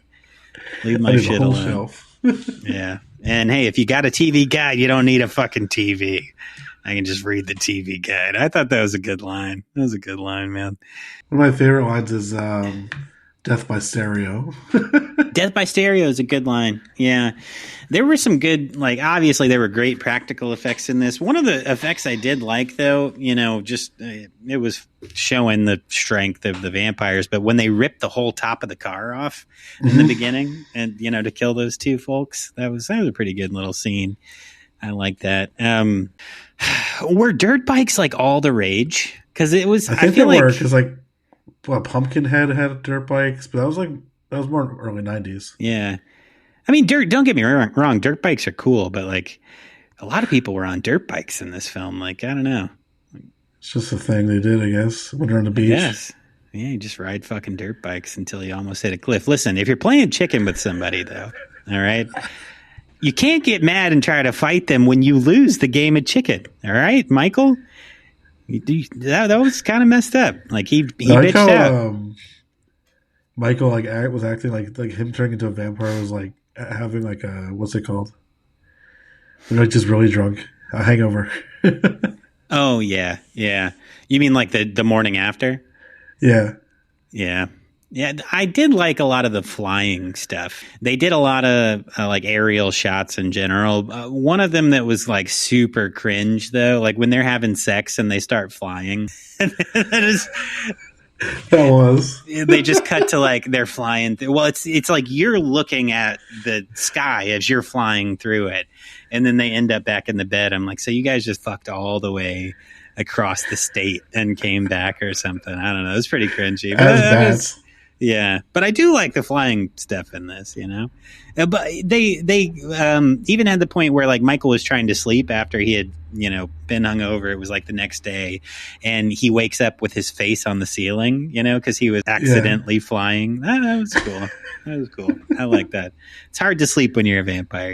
Speaker 1: Leave my shit alone. Shelf. Yeah. And hey, if you got a TV guide, you don't need a fucking TV. I can just read the TV guide. I thought that was a good line. That was a good line, man.
Speaker 5: One of my favorite lines is Death by Stereo.
Speaker 1: Death by Stereo is a good line. Yeah. There were some good, like, obviously there were great practical effects in this. One of the effects I did like, though, just it was showing the strength of the vampires. But when they ripped the whole top of the car off in the beginning and, to kill those two folks, that was a pretty good little scene. I like that. Were dirt bikes like all the rage? Because it was,
Speaker 5: I feel like, because like, Pumpkinhead had dirt bikes, but that was more early 90s.
Speaker 1: Yeah. I mean, don't get me wrong. Dirt bikes are cool, but like a lot of people were on dirt bikes in this film. Like, I don't know.
Speaker 5: It's just a thing they did, I guess, when they're on the beach.
Speaker 1: Yes. Yeah, you just ride fucking dirt bikes until you almost hit a cliff. Listen, if you're playing chicken with somebody, though, all right, you can't get mad and try to fight them when you lose the game of chicken. All right, Michael? That was kind of messed up. Like he bitched out.
Speaker 5: Michael was acting like him turning into a vampire was like having like a what's it called? Like just really drunk, a hangover.
Speaker 1: Oh yeah. You mean like the morning after?
Speaker 5: Yeah.
Speaker 1: Yeah, I did like a lot of the flying stuff. They did a lot of like aerial shots in general. One of them that was like super cringe though, like when they're having sex and they start flying. They just cut to like they're flying. Well, it's like you're looking at the sky as you're flying through it, and then they end up back in the bed. I'm like, so you guys just fucked all the way across the state and came back or something. I don't know. It's pretty cringy. Yeah, but I do like the flying stuff in this, But they even had the point where like Michael was trying to sleep after he had been hungover. It was like the next day, and he wakes up with his face on the ceiling, because he was accidentally flying. That was cool. That was cool. I like that. It's hard to sleep when you're a vampire,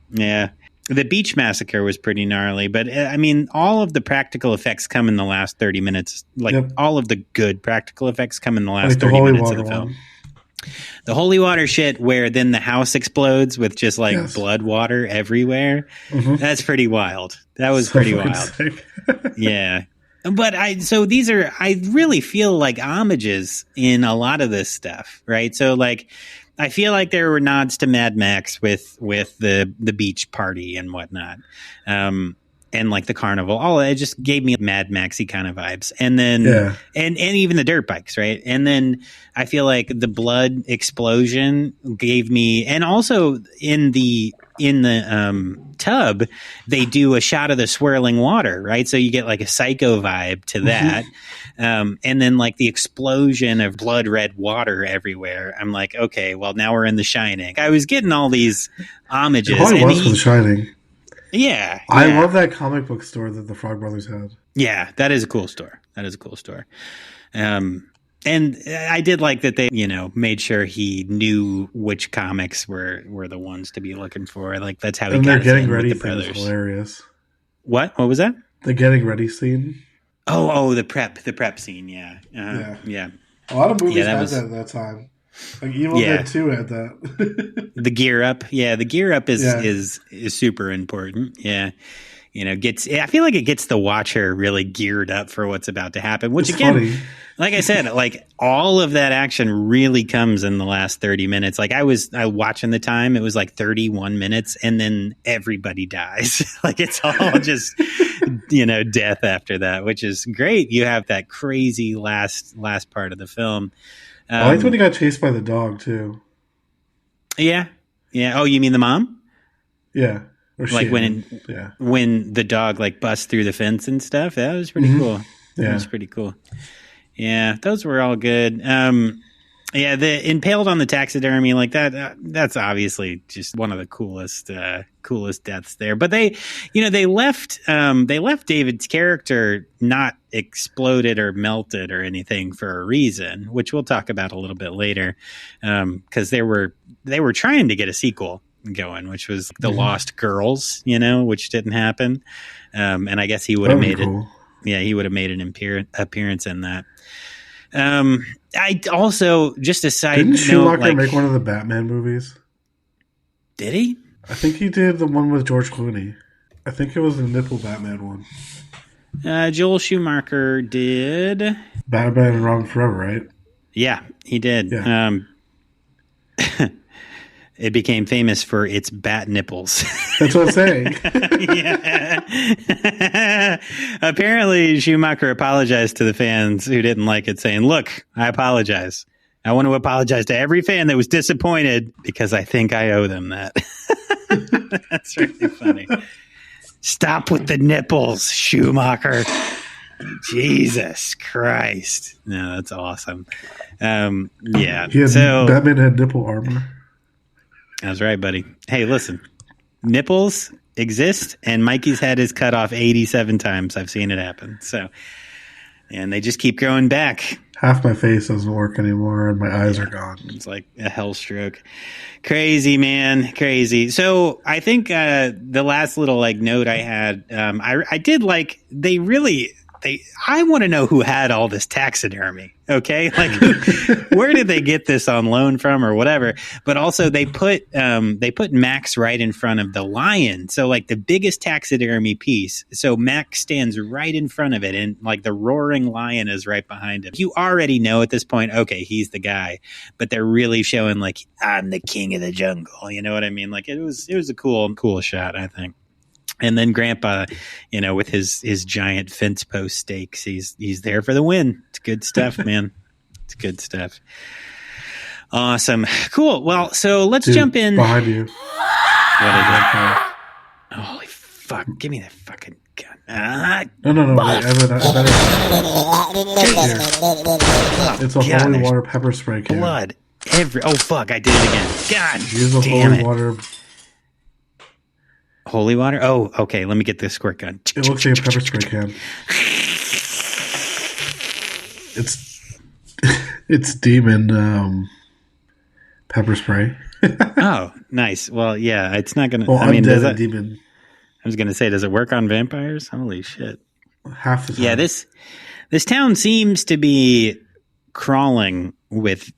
Speaker 1: Yeah. The beach massacre was pretty gnarly, but I mean, all of the practical effects come in the last 30 minutes. Like all of the good practical effects come in the last 30 minutes of the film. The holy water shit where then the house explodes with just like
Speaker 5: Yes.
Speaker 1: blood water everywhere.
Speaker 5: Mhm.
Speaker 1: That's pretty wild. That was
Speaker 5: So
Speaker 1: pretty
Speaker 5: fucking
Speaker 1: wild.
Speaker 5: sick.
Speaker 1: Yeah. But I really feel like homages in a lot of this stuff, right? So like, I feel like there were nods to Mad Max with the beach party and whatnot. And like the carnival, all it just gave me Mad Maxy kind of vibes. And then,
Speaker 5: Yeah.
Speaker 1: and even the dirt bikes, right? And then I feel like the blood explosion gave me, and also in the tub, they do a shot of the swirling water, right? So you get like a Psycho vibe to that. And then like the explosion of blood red water everywhere. I'm like, okay, well now we're in The Shining. I was getting all these homages.
Speaker 5: It probably
Speaker 1: and
Speaker 5: was for The Shining.
Speaker 1: Yeah.
Speaker 5: I love that comic book store that the Frog Brothers had.
Speaker 1: Yeah, that is a cool store. And I did like that they, made sure he knew which comics were the ones to be looking for. Like that's how he
Speaker 5: And
Speaker 1: got
Speaker 5: their
Speaker 1: his
Speaker 5: getting
Speaker 1: in
Speaker 5: ready
Speaker 1: with the
Speaker 5: thing is
Speaker 1: brothers.
Speaker 5: hilarious.
Speaker 1: What was that?
Speaker 5: The getting ready scene.
Speaker 1: Oh, the prep scene. Yeah. Yeah.
Speaker 5: A lot of movies
Speaker 1: that
Speaker 5: had
Speaker 1: was-
Speaker 5: that at that time. Like Evil Dead 2 had that.
Speaker 1: The gear up. Yeah. The gear up is
Speaker 5: Yeah.
Speaker 1: super important. Yeah. I feel like it gets the watcher really geared up for what's about to happen, which
Speaker 5: It's
Speaker 1: again,
Speaker 5: funny.
Speaker 1: like I said, like all of that action really comes in the last 30 minutes. Like I watching the time, it was like 31 minutes and then everybody dies. Like it's all just, death after that, which is great. You have that crazy last part of the film.
Speaker 5: I liked when he got chased by the dog too.
Speaker 1: Yeah. Yeah. Oh, you mean the mom?
Speaker 5: Yeah. Or
Speaker 1: Like
Speaker 5: she.
Speaker 1: when the dog like busts through the fence and stuff. That was pretty cool.
Speaker 5: Yeah.
Speaker 1: That was pretty cool. Yeah, those were all good. The impaled on the taxidermy like that. That's obviously just one of the coolest deaths there. But they left David's character not exploded or melted or anything for a reason, which we'll talk about a little bit later, because they were trying to get a sequel going, which was The Lost Girls, which didn't happen. And I guess he would have made
Speaker 5: cool.
Speaker 1: it. Yeah, he would have made an appearance in that. I also, just a side
Speaker 5: Didn't
Speaker 1: note,
Speaker 5: Schumacher make one of the Batman movies?
Speaker 1: Did he?
Speaker 5: I think he did the one with George Clooney. I think it was the nipple Batman one.
Speaker 1: Joel Schumacher did.
Speaker 5: Batman and Robin Forever, right?
Speaker 1: Yeah, he did.
Speaker 5: Yeah.
Speaker 1: It became famous for its bat nipples.
Speaker 5: That's what I'm saying.
Speaker 1: Yeah. Apparently, Schumacher apologized to the fans who didn't like it, saying, "Look, I apologize. I want to apologize to every fan that was disappointed because I think I owe them that." That's really funny. Stop with the nipples, Schumacher. Jesus Christ. No, that's awesome. Yeah.
Speaker 5: Batman had nipple armor.
Speaker 1: That's right, buddy. Hey, listen. Nipples exist, and Mikey's head is cut off 87 times. I've seen it happen. So, and they just keep growing back.
Speaker 5: Half my face doesn't work anymore, and my eyes are gone.
Speaker 1: It's like a hell stroke. Crazy, man. Crazy. So I think the last little note I had, I did like, I want to know who had all this taxidermy. Okay. Like where did they get this on loan from or whatever? But also they put Max right in front of the lion. So like the biggest taxidermy piece. So Max stands right in front of it and like the roaring lion is right behind him. You already know at this point, okay, he's the guy, but they're really showing like, I'm the king of the jungle. You know what I mean? Like it was a cool shot, I think. And then Grandpa, with his giant fence post stakes, he's there for the win. It's good stuff, man. It's good stuff. Awesome. Cool. Well, so let's jump in.
Speaker 5: Behind you.
Speaker 1: What is it? Holy fuck. Give me that fucking gun.
Speaker 5: No. Wait, Evan, it's a holy water pepper spray can.
Speaker 1: Blood. Oh, fuck. I did it again. God
Speaker 5: Use the
Speaker 1: damn
Speaker 5: holy
Speaker 1: it.
Speaker 5: water.
Speaker 1: Holy water? Oh, okay. Let me get this squirt gun.
Speaker 5: It looks like a pepper spray can. It's demon pepper spray.
Speaker 1: Oh, nice. Well, yeah, it's not gonna.
Speaker 5: Well,
Speaker 1: I mean,
Speaker 5: undead and demon.
Speaker 1: I was gonna say, does it work on vampires? Holy shit!
Speaker 5: Half the time.
Speaker 1: Yeah, this town seems to be crawling with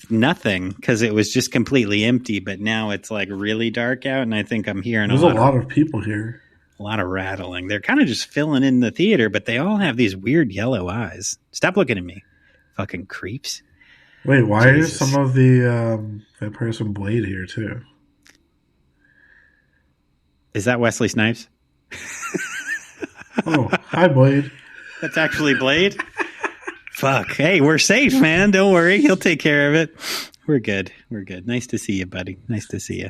Speaker 1: nothing because it was just completely empty. But now it's like really dark out, and I think I'm hearing
Speaker 5: There's a lot of people here.
Speaker 1: A lot of rattling. They're kind of just filling in the theater, but they all have these weird yellow eyes. Stop looking at me, fucking creeps.
Speaker 5: Wait, why are some of the vampires from Blade here too?
Speaker 1: Is that Wesley Snipes?
Speaker 5: Oh, hi, Blade.
Speaker 1: That's actually Blade? Fuck. Hey, we're safe, man. Don't worry. He'll take care of it. We're good. We're good. Nice to see you, buddy. Nice to see you.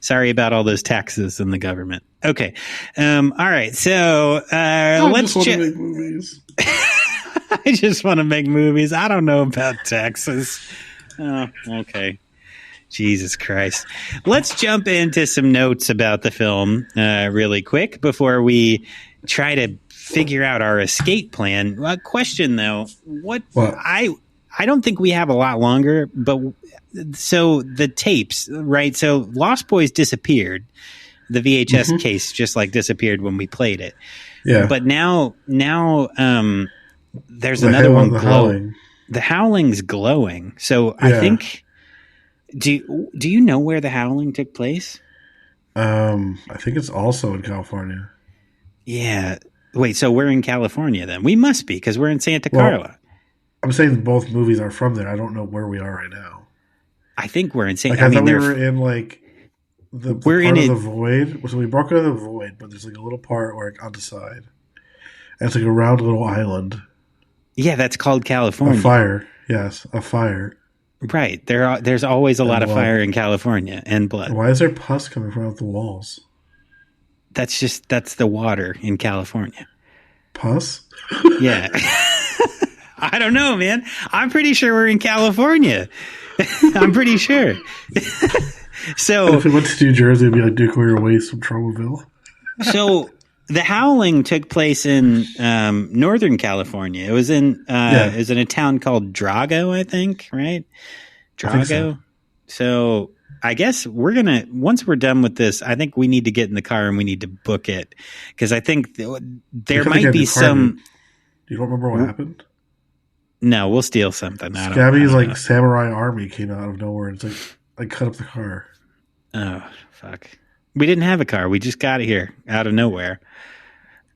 Speaker 1: Sorry about all those taxes in the government. Okay. All right. So let's
Speaker 5: just make movies.
Speaker 1: I just want to make movies. I don't know about taxes. Oh, okay. Jesus Christ. Let's jump into some notes about the film really quick before we try to figure out our escape plan. Question though, what? I don't think we have a lot longer, but so the tapes, right? So Lost Boys disappeared. The VHS case just like disappeared when we played it.
Speaker 5: Yeah.
Speaker 1: But now there's another one glowing. The Howling's glowing. So I think do you know where the Howling took place?
Speaker 5: I think it's also in California.
Speaker 1: Yeah. Wait, so we're in California then? We must be because we're in Santa Carla.
Speaker 5: I'm saying both movies are from there. I don't know where we are right now.
Speaker 1: I think we're in Santa
Speaker 5: Carla. I thought we were in like the
Speaker 1: we're
Speaker 5: part
Speaker 1: in
Speaker 5: of the void. So we broke out of the void, but there's like a little part where on the side. And it's like a round little island.
Speaker 1: Yeah, that's called California.
Speaker 5: A fire. Yes, a fire.
Speaker 1: Right. There's always a lot of fire in California and blood.
Speaker 5: Why is there pus coming from out the walls?
Speaker 1: That's the water in California.
Speaker 5: Pus?
Speaker 1: Yeah. I don't know, man. I'm pretty sure we're in California. I'm pretty sure. So
Speaker 5: and if we went to New Jersey, it'd be like nuclear waste from Tromaville.
Speaker 1: So the Howling took place in Northern California. It was in it was in a town called Drago, I think, right? Drago. So I guess we're gonna once we're done with this, I think we need to get in the car and we need to book it because I think there might be some.
Speaker 5: Do you don't remember what happened?
Speaker 1: No, we'll steal something.
Speaker 5: Scabby's like samurai army came out of nowhere and it's like cut up the car.
Speaker 1: Oh fuck! We didn't have a car. We just got here out of nowhere.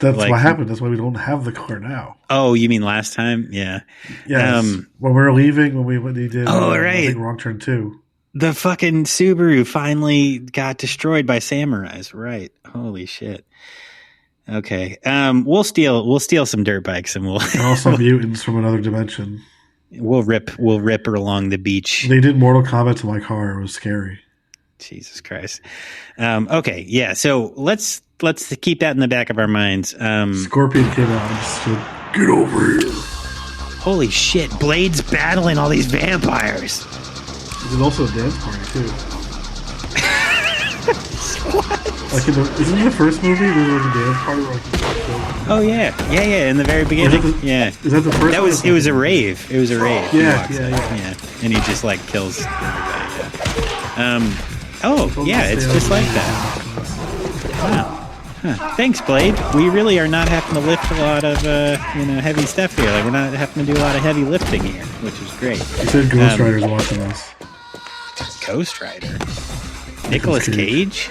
Speaker 5: That's what happened. That's why we don't have the car now.
Speaker 1: Oh, you mean last time? Yeah.
Speaker 5: Yes. When we were leaving, when he did.
Speaker 1: Right.
Speaker 5: Wrong Turn 2.
Speaker 1: The fucking Subaru finally got destroyed by samurais. Right. Holy shit. Okay. We'll steal some dirt bikes and
Speaker 5: and also mutants from another dimension.
Speaker 1: We'll rip her along the beach.
Speaker 5: They did Mortal Kombat to my car. It was scary.
Speaker 1: Jesus Christ. Okay. Yeah. So let's keep that in the back of our minds.
Speaker 5: Scorpion came out and just said, "Get over here."
Speaker 1: Holy shit. Blade's battling all these vampires.
Speaker 5: There's also a dance party too.
Speaker 1: What?
Speaker 5: Like isn't it the first movie there was like a dance party where
Speaker 1: oh yeah, in the very beginning.
Speaker 5: Is that the first?
Speaker 1: It was a rave. It was a rave.
Speaker 5: Yeah.
Speaker 1: And he just like kills everybody. Yeah. It's just like that. Wow. Huh. Thanks, Blade. We really are not having to lift a lot of heavy stuff here. Like we're not having to do a lot of heavy lifting here, which is great.
Speaker 5: You said Ghost Rider's watching us.
Speaker 1: Ghost Rider. Nicolas Cage?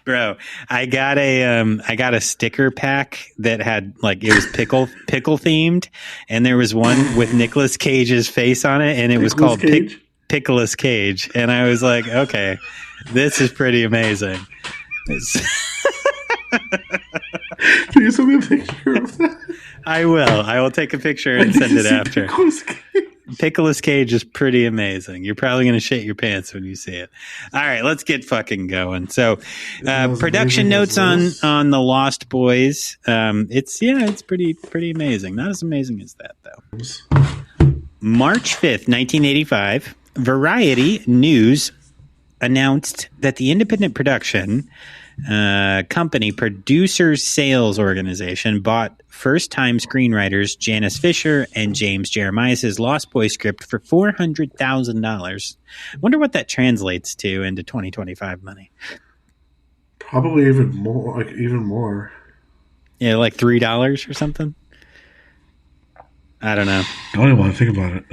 Speaker 1: Bro, I got a sticker pack that had like it was pickle themed, and there was one with Nicolas Cage's face on it, and it was called Pickles Cage, and I was like, okay, this is pretty amazing.
Speaker 5: Can you send me a picture of that?
Speaker 1: I will take a picture and send it after. Pickles Cage is pretty amazing. You're probably going to shit your pants when you see it. All right, let's get fucking going. So, production notes on the Lost Boys. It's pretty amazing. Not as amazing as that though. March 5th, 1985, Variety News announced that the independent production company Producers Sales Organization bought first-time screenwriters Janice Fisher and James Jeremiah's Lost Boys script for $400,000. Wonder what that translates to into 2025 money.
Speaker 5: Probably even more.
Speaker 1: Yeah, like $3 or something. I don't know.
Speaker 5: I don't even want to think about it.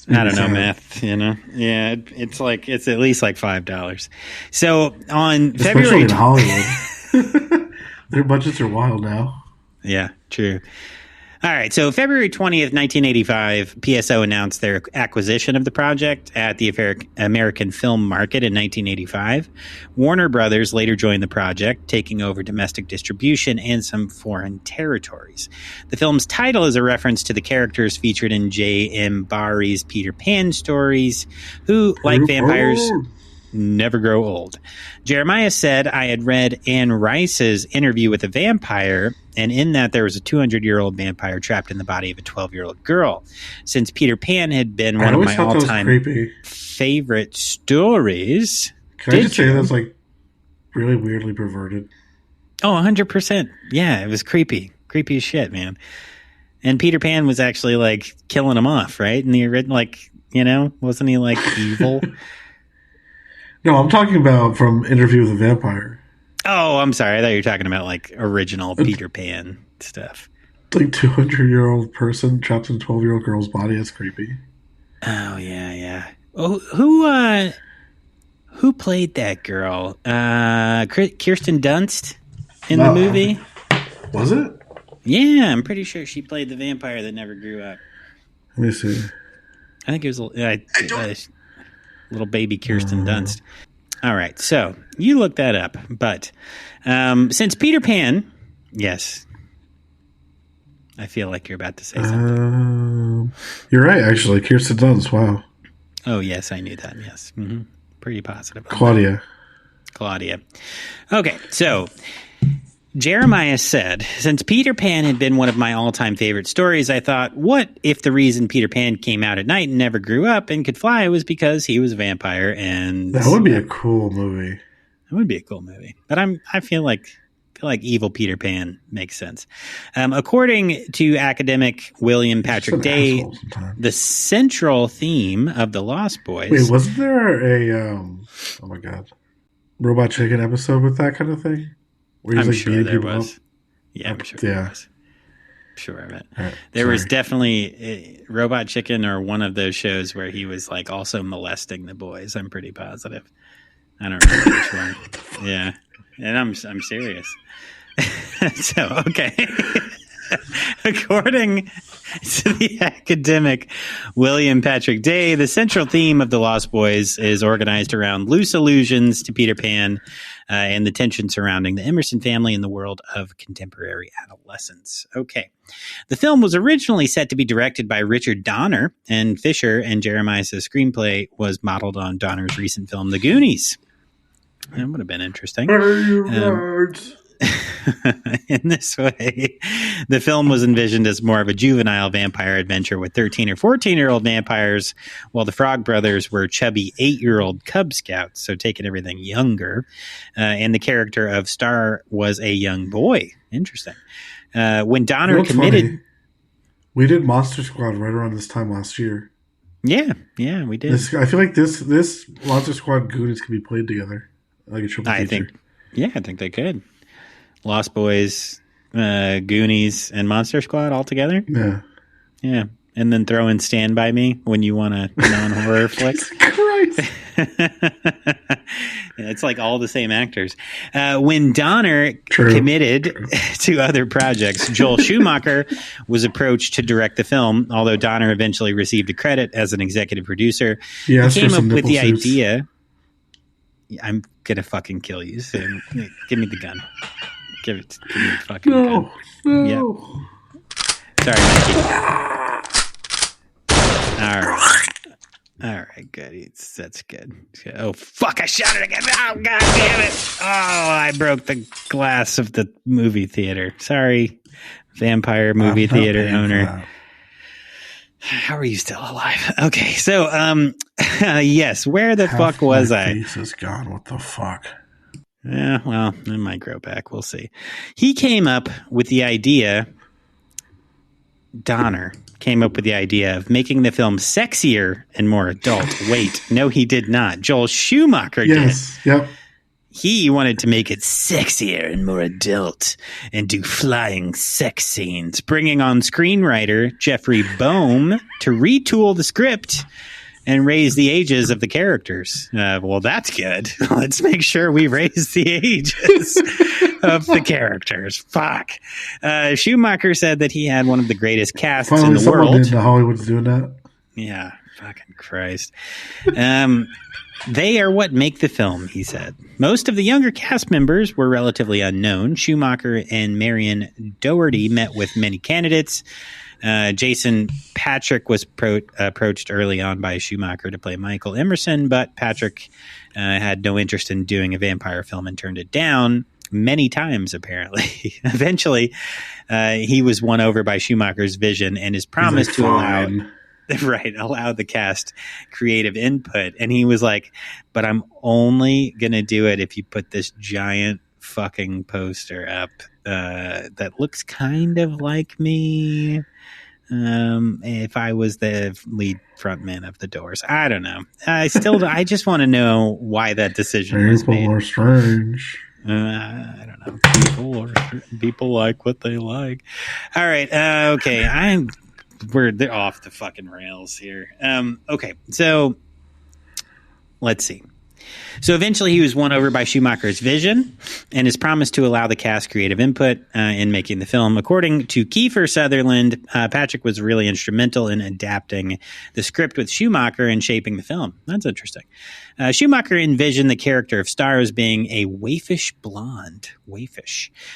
Speaker 1: I don't know, math, Yeah, it's at least like $5. So on
Speaker 5: Especially
Speaker 1: February...
Speaker 5: in Hollywood. Their budgets are wild now.
Speaker 1: Yeah, true. All right, so February 20th, 1985, PSO announced their acquisition of the project at the American Film Market in 1985. Warner Brothers later joined the project, taking over domestic distribution and some foreign territories. The film's title is a reference to the characters featured in J.M. Barrie's Peter Pan stories, who, like vampires, never grow old. Jeremiah said, I had read Anne Rice's Interview with a Vampire, and in that there was a 200-year-old vampire trapped in the body of a 12-year-old girl. Since Peter Pan had been one of my all-time favorite stories...
Speaker 5: Can I just say that's like really weirdly perverted?
Speaker 1: Oh, 100%. Yeah, it was creepy. Creepy as shit, man. And Peter Pan was actually like killing him off, right? In the original, wasn't he like evil?
Speaker 5: No, I'm talking about from Interview with a Vampire.
Speaker 1: Oh, I'm sorry. I thought you were talking about like original Peter Pan stuff.
Speaker 5: Like 200-year-old person trapped in a 12-year-old girl's body. That's creepy.
Speaker 1: Oh, yeah. Oh, who played that girl? Kirsten Dunst in the movie?
Speaker 5: Was it?
Speaker 1: Yeah, I'm pretty sure she played the vampire that never grew up.
Speaker 5: Let me see.
Speaker 1: I think it was little baby Kirsten Dunst. All right, so you look that up. But since Peter Pan, yes, I feel like you're about to say something.
Speaker 5: You're right, actually. Kirsten Dunst, wow.
Speaker 1: Oh, yes, I knew that, yes. Mm-hmm. Pretty positive.
Speaker 5: Claudia.
Speaker 1: Okay, so Jeremiah said, since Peter Pan had been one of my all-time favorite stories, I thought, what if the reason Peter Pan came out at night and never grew up and could fly was because he was a vampire? And
Speaker 5: that would be a cool movie.
Speaker 1: It would be a cool movie. But I feel like evil Peter Pan makes sense. According to academic William Patrick Day, the central theme of The Lost Boys...
Speaker 5: Wait, wasn't there a, oh my God, Robot Chicken episode with that kind of thing?
Speaker 1: I'm sure there was. Yeah, I'm sure there was. Sure of it. Right, there was definitely Robot Chicken or one of those shows where he was like also molesting the boys. I'm pretty positive. I don't remember which one. Yeah. And I'm serious. So, okay. According to the academic William Patrick Day, the central theme of The Lost Boys is organized around loose allusions to Peter Pan and the tension surrounding the Emerson family in the world of contemporary adolescence. Okay. The film was originally set to be directed by Richard Donner and Fisher, and Jeremiah's screenplay was modeled on Donner's recent film, The Goonies. That would have been interesting. In this way, the film was envisioned as more of a juvenile vampire adventure with 13 or 14-year-old vampires, while the Frog Brothers were chubby 8-year-old Cub Scouts, so taking everything younger. And the character of Star was a young boy. Interesting. When Donner committed...
Speaker 5: Funny. We did Monster Squad right around this time last year.
Speaker 1: Yeah, we did.
Speaker 5: I feel like this Monster Squad Goonies could be played together. Like a triple feature.
Speaker 1: I think they could. Lost Boys, Goonies, and Monster Squad all together? Yeah. And then throw in Stand By Me when you want a non-horror flick.
Speaker 5: Christ.
Speaker 1: It's like all the same actors. When Donner committed to other projects, Joel Schumacher was approached to direct the film, although Donner eventually received a credit as an executive producer. He came up with the idea... I'm gonna fucking kill you soon. Give me the gun. Give me the fucking gun.
Speaker 5: No.
Speaker 1: Yeah. Sorry, Mikey. All right, good. That's good. Oh, fuck, I shot it again. Oh, God damn it. Oh, I broke the glass of the movie theater. Sorry, vampire movie theater owner. How are you still alive? Okay, so, yes, where the fuck was I?
Speaker 5: My face is gone. What the fuck?
Speaker 1: Yeah, well, it might grow back. We'll see. He came up with the idea, Donner came up with the idea of making the film sexier and more adult. Wait, no, he did not. Joel Schumacher did.
Speaker 5: Yep.
Speaker 1: He wanted to make it sexier and more adult and do flying sex scenes, bringing on screenwriter Jeffrey Boehm to retool the script and raise the ages of the characters. Well, that's good. Let's make sure we raise the ages of the characters. Fuck. Schumacher said that he had one of the greatest casts in the world.
Speaker 5: Finally, someone in Hollywood's doing that.
Speaker 1: Yeah, fucking Christ. They are what make the film, he said. Most of the younger cast members were relatively unknown. Schumacher and Marion Doherty met with many candidates. Jason Patrick was approached early on by Schumacher to play Michael Emerson, but Patrick had no interest in doing a vampire film and turned it down many times, apparently. Eventually, he was won over by Schumacher's vision and his promise to allow the cast creative input. And he was like, but I'm only going to do it if you put this giant fucking poster up that looks kind of like me. If I was the lead frontman of the Doors, I don't know. I just want to know why that decision was made.
Speaker 5: People are strange.
Speaker 1: I don't know. People like what they like. All right. Okay. They're off the fucking rails here. Okay. So let's see. So eventually he was won over by Schumacher's vision and his promise to allow the cast creative input in making the film. According to Kiefer Sutherland, Patrick was really instrumental in adapting the script with Schumacher and shaping the film. That's interesting. Schumacher envisioned the character of Star as being a waifish blonde,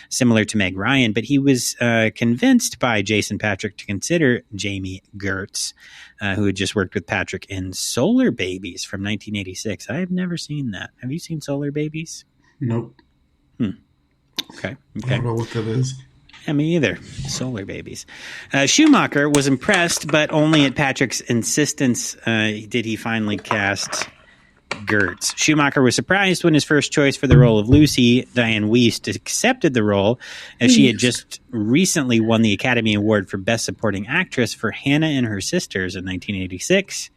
Speaker 1: similar to Meg Ryan, but he was convinced by Jason Patrick to consider Jamie Gertz, who had just worked with Patrick in Solar Babies from 1986. I have never seen that. Have you seen Solar Babies?
Speaker 5: Nope.
Speaker 1: Okay.
Speaker 5: I don't know what that is.
Speaker 1: Yeah, me either. Solar Babies. Schumacher was impressed, but only at Patrick's insistence did he finally cast Gertz. Schumacher was surprised when his first choice for the role of Lucy, Diane Wiest, accepted the role, as she had just recently won the Academy Award for Best Supporting Actress for Hannah and Her Sisters in 1986.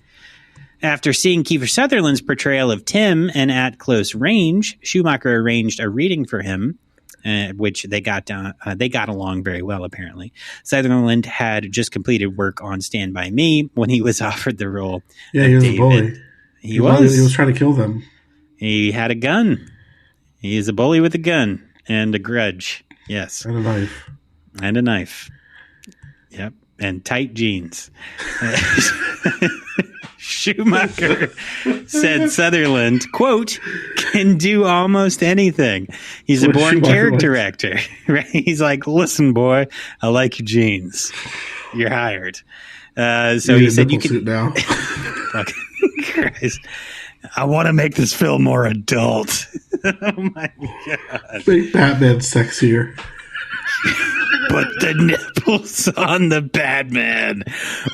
Speaker 1: After seeing Kiefer Sutherland's portrayal of Tim and At Close Range, Schumacher arranged a reading for him, which they got along very well, apparently. Sutherland had just completed work on Stand By Me when he was offered the role.
Speaker 5: Yeah, he was a bully.
Speaker 1: He was
Speaker 5: trying to kill them.
Speaker 1: He had a gun. He is a bully with a gun and a grudge. Yes.
Speaker 5: And a knife.
Speaker 1: And a knife. Yep. And tight jeans. Schumacher said Sutherland, quote, can do almost anything. He's a born character actor. Right? He's like, listen, boy, I like your jeans. You're hired. So he said you could
Speaker 5: now.
Speaker 1: Fucking Christ. I want to make this film more adult. Oh my God.
Speaker 5: Make Batman sexier.
Speaker 1: Put the nipples on the Batman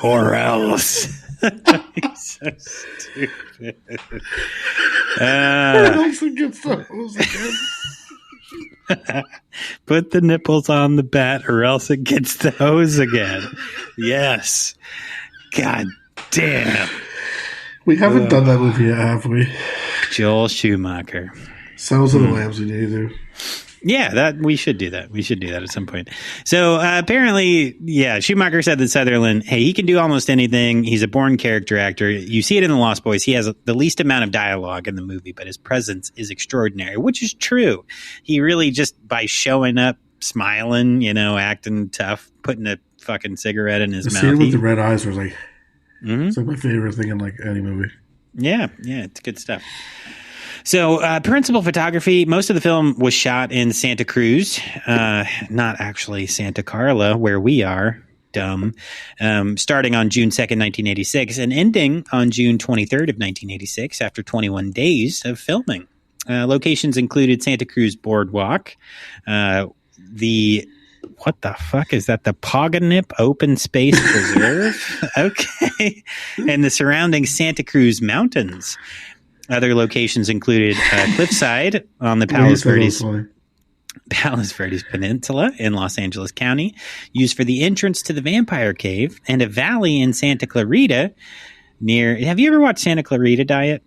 Speaker 1: or else. He's so stupid. Put the nipples on the bat or else it gets the hose again. Yes. God damn.
Speaker 5: We haven't done that movie yet, have we?
Speaker 1: Joel Schumacher.
Speaker 5: Sounds of the Lambs we need to do.
Speaker 1: Yeah, we should do that. We should do that at some point. So apparently, Schumacher said that Sutherland, hey, he can do almost anything. He's a born character actor. You see it in The Lost Boys. He has the least amount of dialogue in the movie, but his presence is extraordinary, which is true. He really just, by showing up, smiling, acting tough, putting a fucking cigarette in his mouth.
Speaker 5: The scene with the red eyes was like, it's like my favorite thing in like any movie.
Speaker 1: Yeah, it's good stuff. So, principal photography, most of the film was shot in Santa Cruz, not actually Santa Carla, where we are, dumb, starting on June 2nd, 1986, and ending on June 23rd of 1986 after 21 days of filming. Locations included Santa Cruz Boardwalk, what the fuck is that? The Poganip Open Space Preserve? Okay. And the surrounding Santa Cruz Mountains. Other locations included Cliffside on the Palos Verdes Peninsula in Los Angeles County, used for the entrance to the Vampire Cave, and a valley in Santa Clarita near... Have you ever watched Santa Clarita Diet?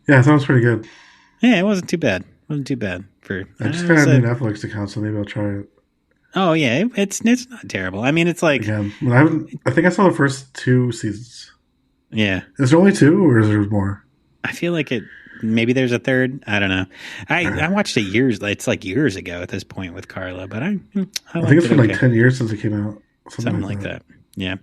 Speaker 5: Yeah, I thought it was pretty good.
Speaker 1: Yeah, it wasn't too bad. Wasn't too bad for.
Speaker 5: I just got a new Netflix account, so maybe I'll try it.
Speaker 1: Oh yeah, it's not terrible. I mean, it's like
Speaker 5: Again, I think I saw the first 2 seasons.
Speaker 1: Yeah.
Speaker 5: Is there only 2, or is there more?
Speaker 1: I feel like it. Maybe there's a third. I don't know. I watched it years. It's like years ago at this point with Carla, but I think
Speaker 5: it's been like 10 years since it came out.
Speaker 1: Something like that. Yeah.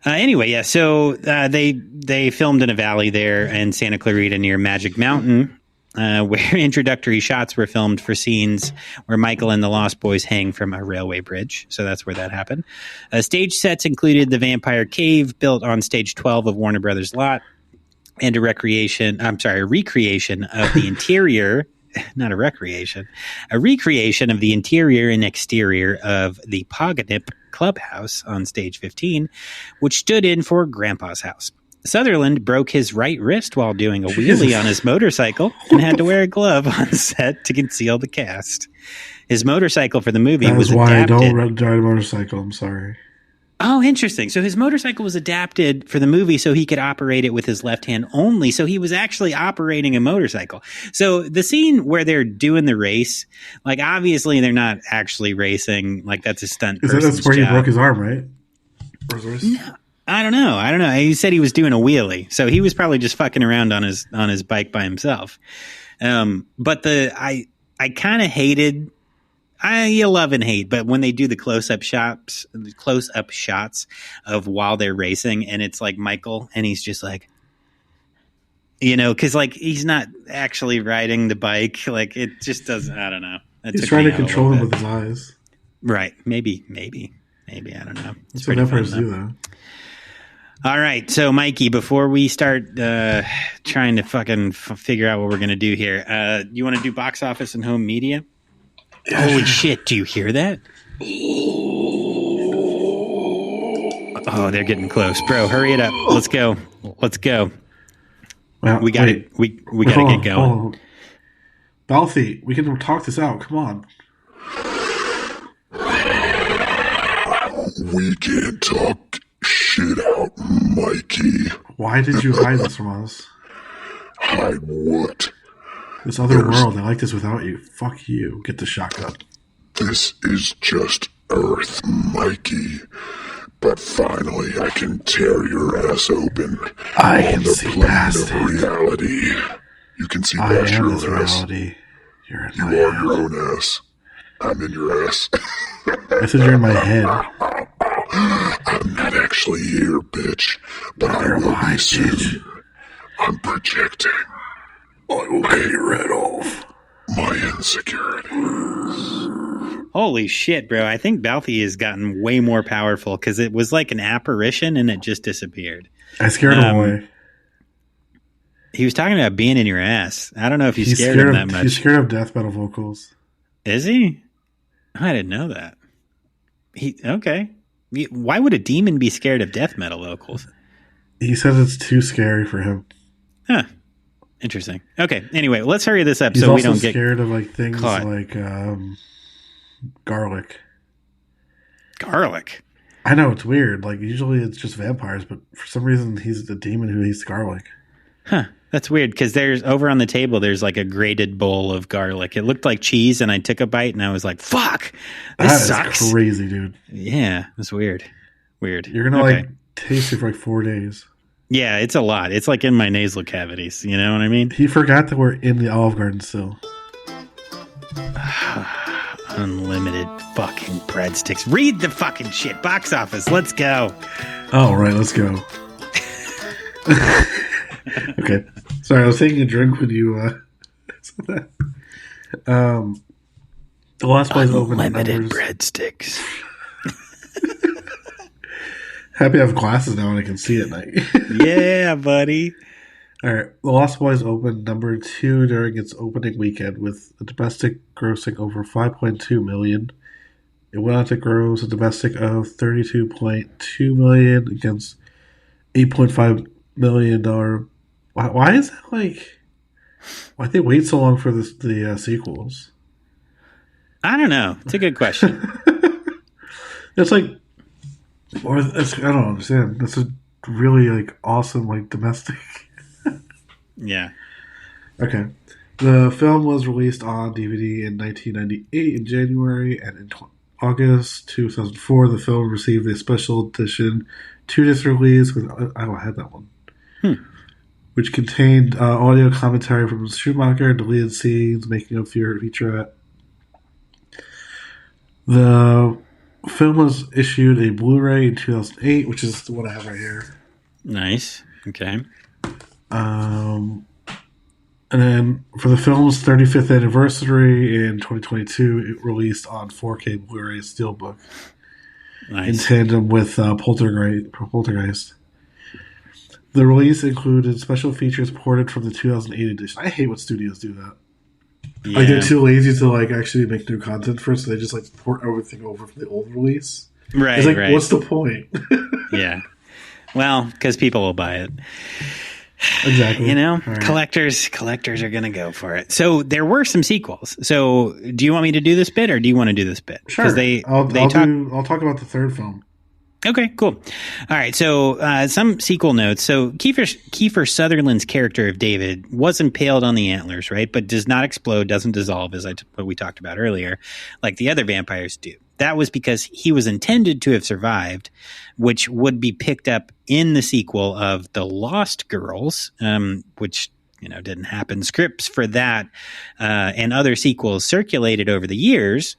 Speaker 1: Anyway, yeah. So they filmed in a valley there in Santa Clarita near Magic Mountain, where introductory shots were filmed for scenes where Michael and the Lost Boys hang from a railway bridge. So that's where that happened. Stage sets included the Vampire Cave built on stage 12 of Warner Brothers lot, and a recreation of the interior, not a recreation, a recreation of the interior and exterior of the Poganip Clubhouse on stage 15, which stood in for Grandpa's house. Sutherland broke his right wrist while doing a wheelie on his motorcycle and had to wear a glove on set to conceal the cast. His motorcycle for the movie was
Speaker 5: why
Speaker 1: adapted.
Speaker 5: I don't ride a motorcycle. I'm sorry.
Speaker 1: Oh, interesting. So his motorcycle was adapted for the movie so he could operate it with his left hand only. So he was actually operating a motorcycle. So the scene where they're doing the race, like obviously they're not actually racing. Like that's a stunt person's
Speaker 5: That's where
Speaker 1: job.
Speaker 5: he broke his arm, right?
Speaker 1: No, I don't know. He said he was doing a wheelie. So he was probably just fucking around on his bike by himself. But I kind of hated. You love and hate, but when they do the close-up shots of while they're racing, and it's like Michael, and he's just like, because like he's not actually riding the bike, like it just doesn't. I don't know.
Speaker 5: He's trying to control him with his eyes,
Speaker 1: right? Maybe. I don't know.
Speaker 5: That's what vampires do, though.
Speaker 1: All right, so Mikey, before we start trying to fucking figure out what we're gonna do here, you want to do box office and home media? Yeah. Holy shit, do you hear that? Oh, they're getting close. Bro, hurry it up. Let's go.
Speaker 5: Well,
Speaker 1: we got it. We got to get going.
Speaker 5: Balthy, we can talk this out. Come on.
Speaker 11: We can't talk shit out, Mikey.
Speaker 5: Why did you hide this from us?
Speaker 11: Hide what?
Speaker 5: This other world, I like this without you. Fuck you. Get the shotgun.
Speaker 11: This is just Earth, Mikey. But finally, I can tear your ass open.
Speaker 5: I can see past it.
Speaker 11: Reality. You can see past your own ass.
Speaker 5: Reality.
Speaker 11: You are your own ass. I'm in your ass.
Speaker 5: I said you're in my head.
Speaker 11: I'm not actually here, bitch. But I will be soon. I'm projecting. I will get rid of my insecurities.
Speaker 1: Holy shit, bro. I think Balthy has gotten way more powerful because it was like an apparition and it just disappeared.
Speaker 5: I scared him away.
Speaker 1: He was talking about being in your ass. I don't know if you scared him that much.
Speaker 5: He's scared of death metal vocals.
Speaker 1: Is he? I didn't know that. Okay. Why would a demon be scared of death metal vocals?
Speaker 5: He says it's too scary for him.
Speaker 1: Huh. Interesting. Okay. Anyway, let's hurry this up
Speaker 5: He's
Speaker 1: so we don't get
Speaker 5: scared of like things
Speaker 1: caught.
Speaker 5: Like garlic.
Speaker 1: Garlic.
Speaker 5: I know it's weird. Like usually it's just vampires, but for some reason he's the demon who eats garlic.
Speaker 1: Huh. That's weird because there's over on the table. There's like a grated bowl of garlic. It looked like cheese, and I took a bite, and I was like, "Fuck, this sucks."
Speaker 5: Is crazy, dude.
Speaker 1: Yeah, it's weird. Weird.
Speaker 5: You're gonna like taste it for like 4 days.
Speaker 1: Yeah, it's a lot. It's like in my nasal cavities. You know what I mean?
Speaker 5: He forgot that we're in the Olive Garden still.
Speaker 1: Unlimited fucking breadsticks. Read the fucking shit. Box office. Let's go.
Speaker 5: Oh, right. Let's go. Okay. Sorry, I was taking a drink when you said that. The last place open.
Speaker 1: Unlimited breadsticks.
Speaker 5: Happy I have glasses now and I can see at night.
Speaker 1: Yeah, buddy.
Speaker 5: All right. The Lost Boys opened number 2 during its opening weekend with a domestic grossing over $5.2 million. It went on to gross a domestic of $32.2 million against $8.5 million. Why is that like? Why'd they wait so long for the sequels?
Speaker 1: I don't know. It's a good question.
Speaker 5: It's like, or I don't understand. That's a really like awesome like domestic.
Speaker 1: Yeah.
Speaker 5: Okay. The film was released on DVD in 1998 in January, and in August 2004, the film received a special edition 2-disc release with. Oh, I had that one. Which contained audio commentary from Schumacher, deleted scenes, making of featurette. The film was issued a Blu-ray in 2008, which is the one I have right here.
Speaker 1: Nice. Okay.
Speaker 5: And then for the film's 35th anniversary in 2022, it released on 4K Blu-ray Steelbook.
Speaker 1: Nice.
Speaker 5: In tandem with Poltergeist. The release included special features ported from the 2008 edition. I hate when studios do that.
Speaker 1: Yeah.
Speaker 5: Like, they're too lazy to like actually make new content for it, so they just like port everything over from the old release.
Speaker 1: Right.
Speaker 5: It's like,
Speaker 1: right.
Speaker 5: what's the point?
Speaker 1: Yeah. Well, because people will buy it.
Speaker 5: Exactly.
Speaker 1: You know,
Speaker 5: right.
Speaker 1: collectors are going to go for it. So there were some sequels. So do you want me to do this bit, or do you want to do this bit?
Speaker 5: Sure. I'll talk about the third film.
Speaker 1: Okay, cool. All right, so some sequel notes. So Kiefer Sutherland's character of David was impaled on the antlers, right? But does not explode, doesn't dissolve, as what we talked about earlier, like the other vampires do. That was because he was intended to have survived, which would be picked up in the sequel of The Lost Girls, which didn't happen. Scripts for that and other sequels circulated over the years.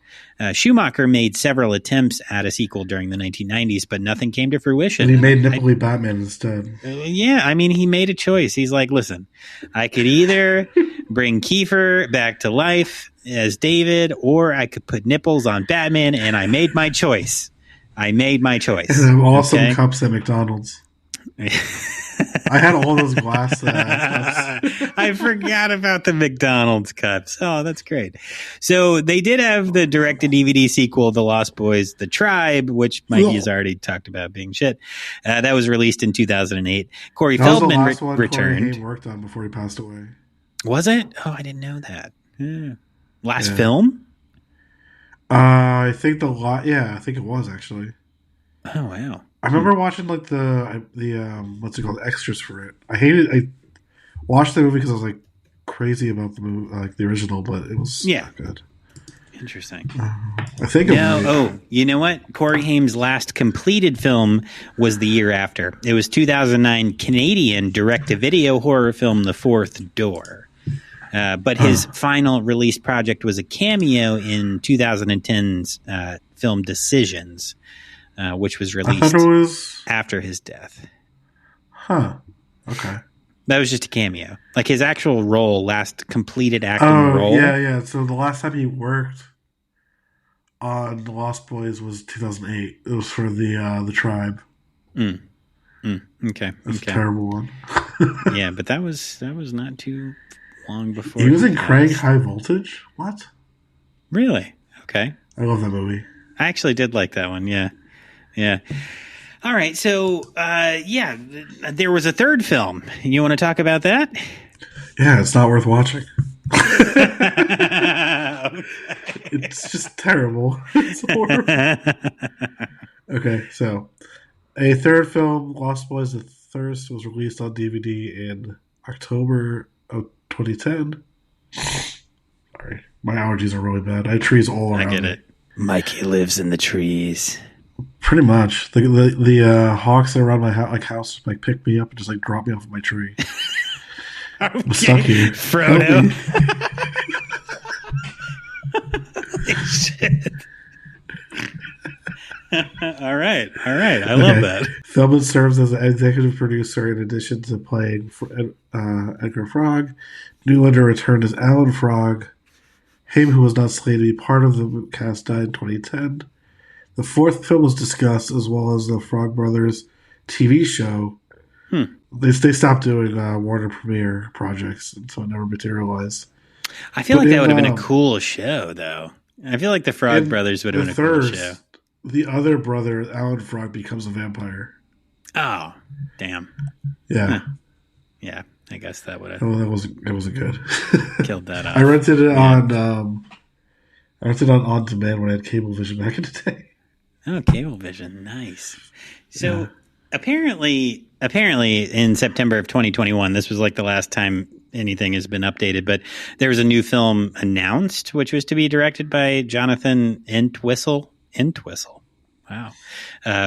Speaker 1: Schumacher made several attempts at a sequel during the 1990s, but nothing came to fruition.
Speaker 5: And he made Nipple Batman instead.
Speaker 1: Yeah, I mean, he made a choice. He's like, listen, I could either bring Kiefer back to life as David, or I could put nipples on Batman, and I made my choice. And
Speaker 5: have awesome cups at McDonald's. I had all those glass cups.
Speaker 1: I forgot about the McDonald's cups. Oh, that's great. So they did have the direct-to-DVD sequel, The Lost Boys, The Tribe, which Mikey has already talked about being shit. That was released in 2008. Corey Feldman
Speaker 5: was the last one
Speaker 1: returned.
Speaker 5: Corey Haim worked on before he passed away.
Speaker 1: Was it? Oh, I didn't know that. Yeah. Last film?
Speaker 5: I think I think it was actually.
Speaker 1: Oh wow.
Speaker 5: I remember watching like the what's it called, extras for it. I watched the movie because I was like crazy about the movie, like the original, but it was not good.
Speaker 1: Interesting.
Speaker 5: I think
Speaker 1: you know what? Corey Haim's last completed film was the year after. It was 2009 Canadian direct-to-video horror film The Fourth Door. But his final released project was a cameo in 2010's film Decisions, which was released after his death.
Speaker 5: Huh. Okay.
Speaker 1: That was just a cameo. Like his actual role, last completed acting role.
Speaker 5: Yeah. So the last time he worked on The Lost Boys was 2008. It was for the Tribe.
Speaker 1: Okay.
Speaker 5: That's a terrible one.
Speaker 1: Yeah, but that was not too long before.
Speaker 5: He was in Craig High Voltage? What?
Speaker 1: Really? Okay.
Speaker 5: I love that movie.
Speaker 1: I actually did like that one. Yeah. All right. So, there was a third film. You want to talk about that?
Speaker 5: Yeah, it's not worth watching. It's just terrible. It's horrible. Okay, so a third film, Lost Boys: The Thirst, was released on DVD in October of 2010. Sorry, my allergies are really bad. I have trees all around.
Speaker 1: I get it. Mikey lives in the trees.
Speaker 5: Pretty much. The hawks that are around my house pick me up and just drop me off of my tree. I'm stuck here.
Speaker 1: Frodo. Holy shit. All right. I love that.
Speaker 5: Feldman serves as an executive producer in addition to playing Edgar Frog. Newlander returned as Alan Frog. Haim, who was not slated to be part of the cast, died in 2010. The fourth film was discussed, as well as the Frog Brothers TV show. They stopped doing Warner Premiere projects, and so it never materialized.
Speaker 1: I feel like that would have been a cool show, though. I feel like the Frog Brothers would have been a cool show.
Speaker 5: The other brother, Alan Frog, becomes a vampire.
Speaker 1: Oh, damn.
Speaker 5: Yeah.
Speaker 1: Huh. Yeah, I guess that would have.
Speaker 5: Oh, it wasn't good.
Speaker 1: Killed that off.
Speaker 5: I rented it on On Demand when I had Cablevision back in the day.
Speaker 1: Oh, Cablevision, nice. So apparently, in September of 2021, this was like the last time anything has been updated, but there was a new film announced, which was to be directed by Jonathan Entwistle. Wow.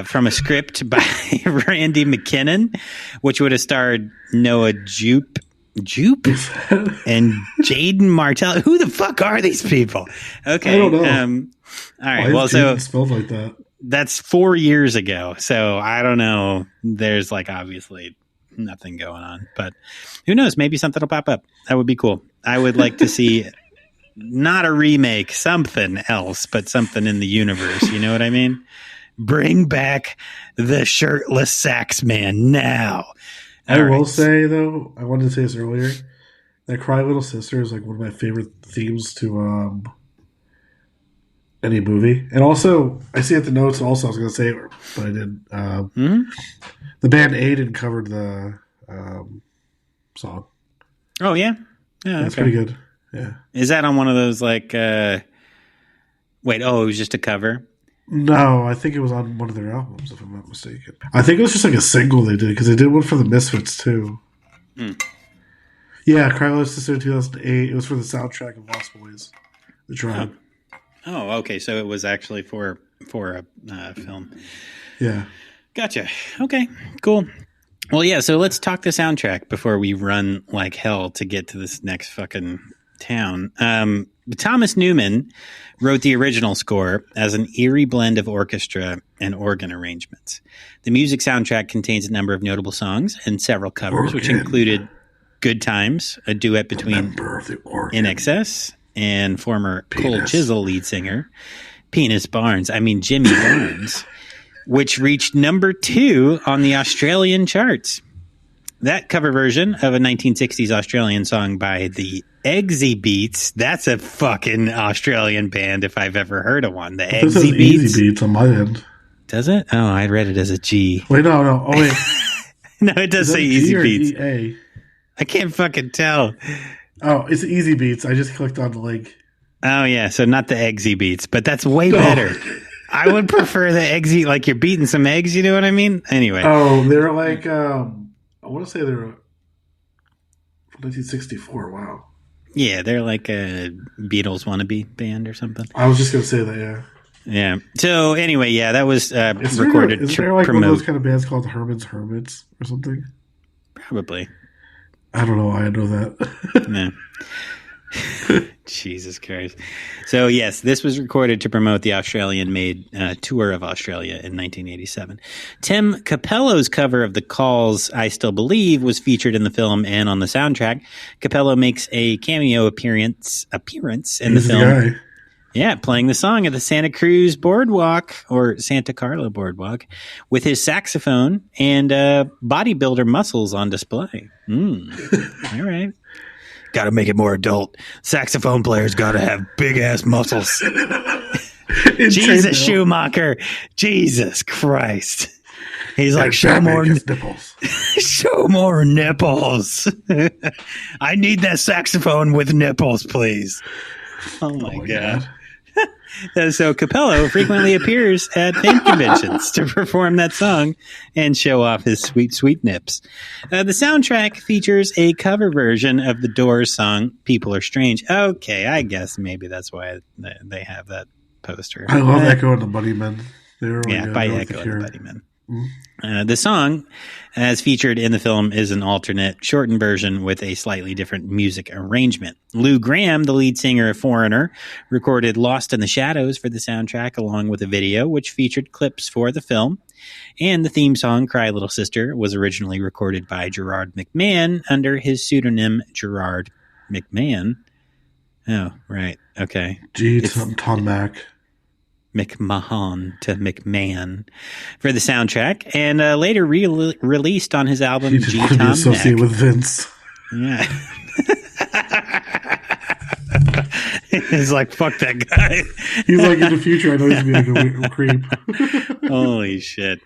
Speaker 1: From a script by Randy McKinnon, which would have starred Noah Jupe and Jaden Martell. Who the fuck are these people? Okay.
Speaker 5: I don't know.
Speaker 1: All right.
Speaker 5: Why is Jaden spelled like that?
Speaker 1: That's 4 years ago. So I don't know. There's like obviously nothing going on, but who knows? Maybe something will pop up. That would be cool. I would like to see not a remake, something else, but something in the universe. You know what I mean? Bring back the shirtless sax man now.
Speaker 5: I will say, though, I wanted to say this earlier, that Cry Little Sister is like one of my favorite themes to any movie. And also, I see at the notes also, I was going to say it, but I didn't. The band Aiden covered the song.
Speaker 1: Oh, yeah? Yeah,
Speaker 5: it's pretty good. Yeah.
Speaker 1: Is that on one of those, like, it was just a cover?
Speaker 5: No, I think it was on one of their albums, if I'm not mistaken. I think it was just like a single they did, because they did one for the Misfits, too. Yeah, Cry Little Sister 2008. It was for the soundtrack of Lost Boys, The Tribe.
Speaker 1: Oh, okay. So it was actually for a film.
Speaker 5: Yeah.
Speaker 1: Gotcha. Okay, cool. Well, yeah, so let's talk the soundtrack before we run like hell to get to this next fucking town. Thomas Newman wrote the original score as an eerie blend of orchestra and organ arrangements. The music soundtrack contains a number of notable songs and several covers, which included Good Times, a duet between In Excess and former Cold Chisel lead singer Jimmy Barnes, which reached number 2 on the Australian charts. That cover version of a 1960s Australian song by the Eggsy Beats. That's a fucking Australian band if I've ever heard of one. The Eggsy Beats.
Speaker 5: Easy Beats on my end.
Speaker 1: Does it? Oh, I read it as a G.
Speaker 5: Wait, no. Oh, wait.
Speaker 1: No, it does say Easy Beats.
Speaker 5: E-A?
Speaker 1: I can't fucking tell.
Speaker 5: Oh, it's Easy Beats. I just clicked on the link.
Speaker 1: Oh, yeah. So not the Eggsy Beats, but that's way better. I would prefer the eggsy, like you're beating some eggs, you know what I mean? Anyway.
Speaker 5: Oh, they're like, I want to say they're 1964. Wow.
Speaker 1: Yeah, they're like a Beatles wannabe band or something.
Speaker 5: I was just going to say that, yeah.
Speaker 1: Yeah. So anyway, yeah, that was recorded
Speaker 5: is there like one of those kind of bands called Herman's Hermits or something?
Speaker 1: Probably.
Speaker 5: I don't know why I know that.
Speaker 1: No. Jesus Christ. So, yes, this was recorded to promote the Australian-made tour of Australia in 1987. Tim Capello's cover of The Call's I Still Believe was featured in the film and on the soundtrack. Capello makes a cameo appearance in the film.
Speaker 5: The guy.
Speaker 1: Yeah, playing the song at the Santa Cruz Boardwalk or Santa Carla Boardwalk with his saxophone and bodybuilder muscles on display. All right. Got to make it more adult. Saxophone players got to have big ass muscles. Jesus, Schumacher. Jesus Christ. He's like, show more nipples. Show more nipples. I need that saxophone with nipples, please. Oh my God. So Capello frequently appears at fan conventions to perform that song and show off his sweet, sweet nips. The soundtrack features a cover version of the Doors song "People Are Strange." Okay, I guess maybe that's why they have that poster.
Speaker 5: I love Echo and the Bunnymen.
Speaker 1: By Echo and the Bunnymen. The song, as featured in the film, is an alternate, shortened version with a slightly different music arrangement. Lou Gramm, the lead singer of Foreigner, recorded Lost in the Shadows for the soundtrack, along with a video which featured clips for the film. And the theme song, Cry Little Sister, was originally recorded by Gerard McMahon under his pseudonym Gerard McMahon. Oh, right. Okay.
Speaker 5: Tom Mac.
Speaker 1: McMahon to McMahon for the soundtrack, and later released on his album
Speaker 5: He just wanted to associate with Vince.
Speaker 1: Yeah. He's like, fuck that guy.
Speaker 5: He's like, in the future, I know he's going to be like a creep.
Speaker 1: Holy shit.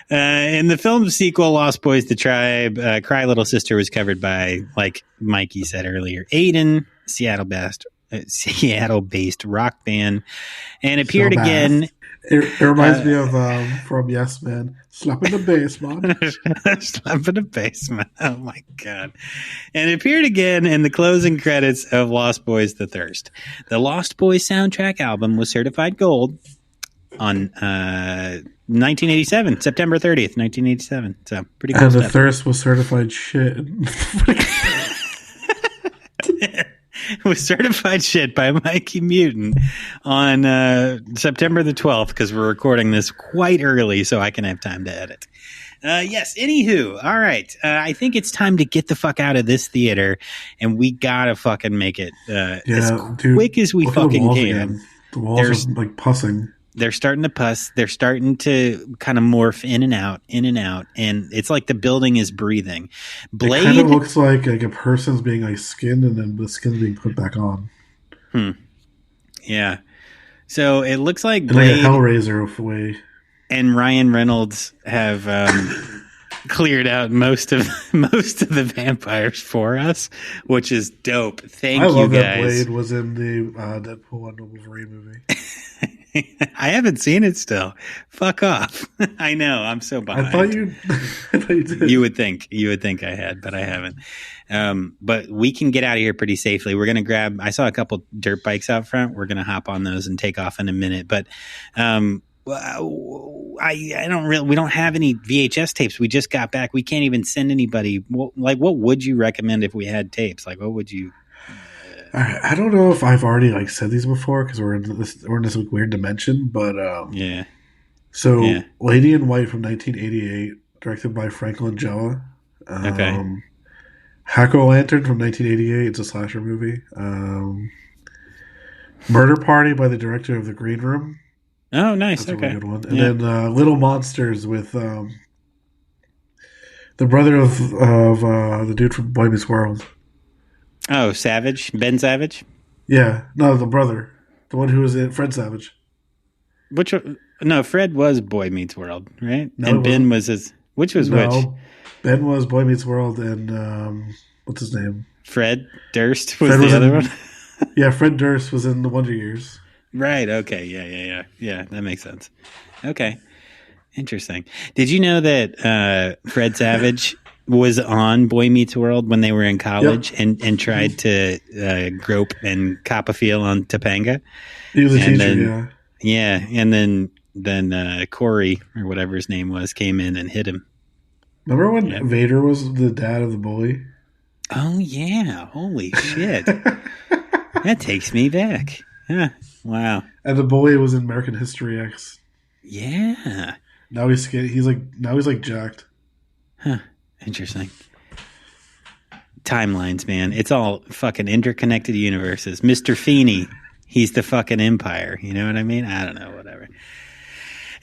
Speaker 1: In the film sequel, Lost Boys, The Tribe, Cry Little Sister was covered by, like Mikey said earlier, Aiden, Seattle-based rock band, and appeared again
Speaker 5: It reminds me of from Yes Man, slap in the basement.
Speaker 1: Slap in the basement. Oh my god! And it appeared again in the closing credits of Lost Boys: The Thirst. The Lost Boys soundtrack album was certified gold on 1987, September 30th, 1987. So pretty cool.
Speaker 5: And
Speaker 1: stuff.
Speaker 5: The Thirst was certified shit.
Speaker 1: Was certified shit by Mikey Mutin on September the 12th, because we're recording this quite early so I can have time to edit. Yes, anywho, all right. I think it's time to get the fuck out of this theater, and we gotta fucking make it as quick as we fucking can.
Speaker 5: Again. The walls are like pussing.
Speaker 1: They're starting to puss. They're starting to kind of morph in and out, and it's like the building is breathing. Blade
Speaker 5: It kind of looks like a person's being like skinned, and then the skin's being put back on.
Speaker 1: Yeah. So it looks like
Speaker 5: Blade, like a Hellraiser way.
Speaker 1: And Ryan Reynolds have cleared out most of the vampires for us, which is dope. Thank you guys. I love that
Speaker 5: Blade was in the Deadpool and Wolverine movie.
Speaker 1: I haven't seen it still. Fuck off. I know. I'm so behind.
Speaker 5: I thought you did.
Speaker 1: You would think I had, but I haven't. But we can get out of here pretty safely. We're going to I saw a couple dirt bikes out front. We're going to hop on those and take off in a minute. But I don't we don't have any VHS tapes. We just got back. We can't even send anybody. Like, what would you recommend if we had tapes? Like, what would you?
Speaker 5: I don't know if I've already like said these before, because we're in this weird dimension, but
Speaker 1: yeah.
Speaker 5: So yeah. Lady in White from 1988, directed by Frank Langella.
Speaker 1: Okay.
Speaker 5: Hack-O-Lantern from 1988. It's a slasher movie. Murder Party by the director of The Green Room.
Speaker 1: Oh, nice.
Speaker 5: That's
Speaker 1: okay.
Speaker 5: a really good one. And then Little Monsters with the brother of the dude from Boy Meets World.
Speaker 1: Oh, Savage? Ben Savage?
Speaker 5: Yeah. No, the brother. The one who was in Fred Savage.
Speaker 1: No, Fred was Boy Meets World, right?
Speaker 5: No,
Speaker 1: and Ben was his... Which was which?
Speaker 5: Ben was Boy Meets World, and what's his name?
Speaker 1: Fred Durst was the other one?
Speaker 5: Yeah, Fred Durst was in The Wonder Years.
Speaker 1: Right, okay. Yeah. Yeah, that makes sense. Okay. Interesting. Did you know that Fred Savage... was on Boy Meets World when they were in college, and tried to grope and cop a feel on Topanga.
Speaker 5: He was a teacher,
Speaker 1: yeah. And then Corey, or whatever his name was, came in and hit him.
Speaker 5: Remember when Vader was the dad of the bully?
Speaker 1: Oh, yeah. Holy shit. That takes me back. Huh. Wow.
Speaker 5: And the bully was in American History X.
Speaker 1: Yeah.
Speaker 5: Now he's jacked.
Speaker 1: Huh. Interesting. Timelines, man. It's all fucking interconnected universes. Mr. Feeney, he's the fucking Empire. You know what I mean? I don't know, whatever.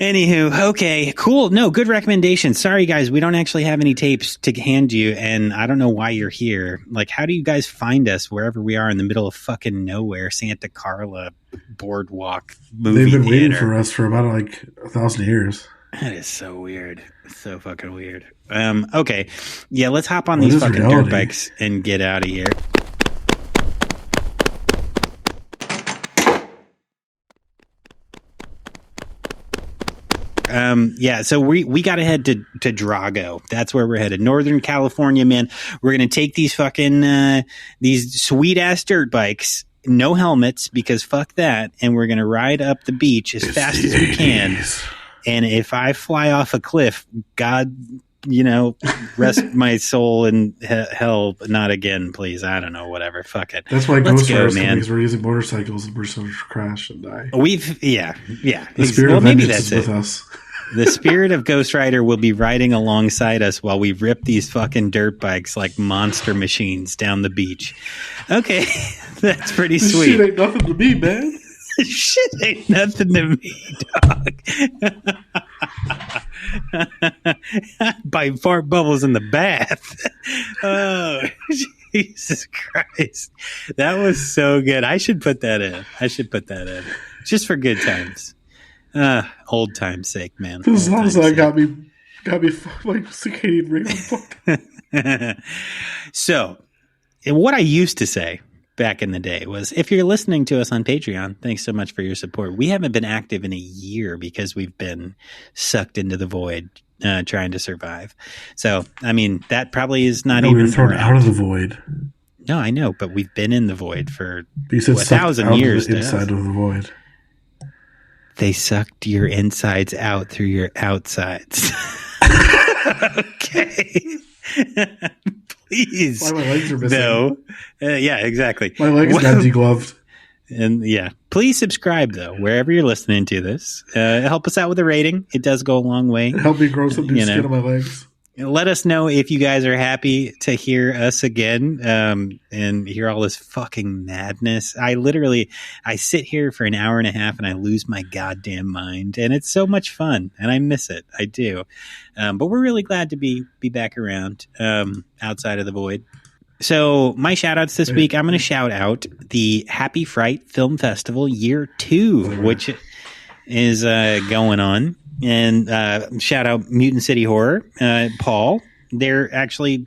Speaker 1: Anywho, okay, cool. No, good recommendation. Sorry, guys, we don't actually have any tapes to hand you, and I don't know why you're here. Like, how do you guys find us wherever we are in the middle of fucking nowhere, Santa Carla boardwalk movie
Speaker 5: They've been
Speaker 1: theater?
Speaker 5: waiting for us for about 1,000 years.
Speaker 1: That is so weird. So fucking weird. Okay. Yeah, let's hop on these fucking dirt bikes and get out of here. Yeah, so we got to head to Drago. That's where we're headed. Northern California, man. We're going to take these fucking, these sweet ass dirt bikes, no helmets, because fuck that. And we're going to ride up the beach as fast as we can. And if I fly off a cliff, God, rest my soul in hell, not again, please. I don't know, whatever. Fuck it.
Speaker 5: That's why Ghost Riders, because we're using motorcycles and we're going to crash and die.
Speaker 1: Yeah.
Speaker 5: The spirit of vengeance is with us.
Speaker 1: The spirit of Ghost Rider will be riding alongside us while we rip these fucking dirt bikes like monster machines down the beach. Okay, that's pretty sweet.
Speaker 5: Shit ain't nothing to me, man.
Speaker 1: Shit ain't nothing to me, dog. By fart bubbles in the bath. Oh, Jesus Christ. Like was so good. I should put that in. Just for good times. Old times' sake, man.
Speaker 5: This song got me like circadian rhythm.
Speaker 1: So, what I used to say back in the day was, if you're listening to us on Patreon, thanks so much for your support. We haven't been active in a year because we've been sucked into the void trying to survive. So, I mean, that probably is not even...
Speaker 5: We were thrown out of the void.
Speaker 1: No, I know, but we've been in the void for
Speaker 5: you said
Speaker 1: 1,000 years.
Speaker 5: Of the inside of the void.
Speaker 1: They sucked your insides out through your outsides. Okay. Please.
Speaker 5: Why my legs are missing.
Speaker 1: No. Yeah, exactly.
Speaker 5: My legs are not degloved.
Speaker 1: And yeah, please subscribe though, wherever you're listening to this. Help us out with a rating. It does go a long way.
Speaker 5: Help me grow some new skin on my legs.
Speaker 1: Let us know if you guys are happy to hear us again and hear all this fucking madness. I sit here for an hour and a half and I lose my goddamn mind. And it's so much fun and I miss it. I do. But we're really glad to be back around outside of the void. So my shout outs this week, I'm going to shout out the Happy Fright Film Festival Year 2, which is going on. And shout out Mutant City Horror, Paul. They're actually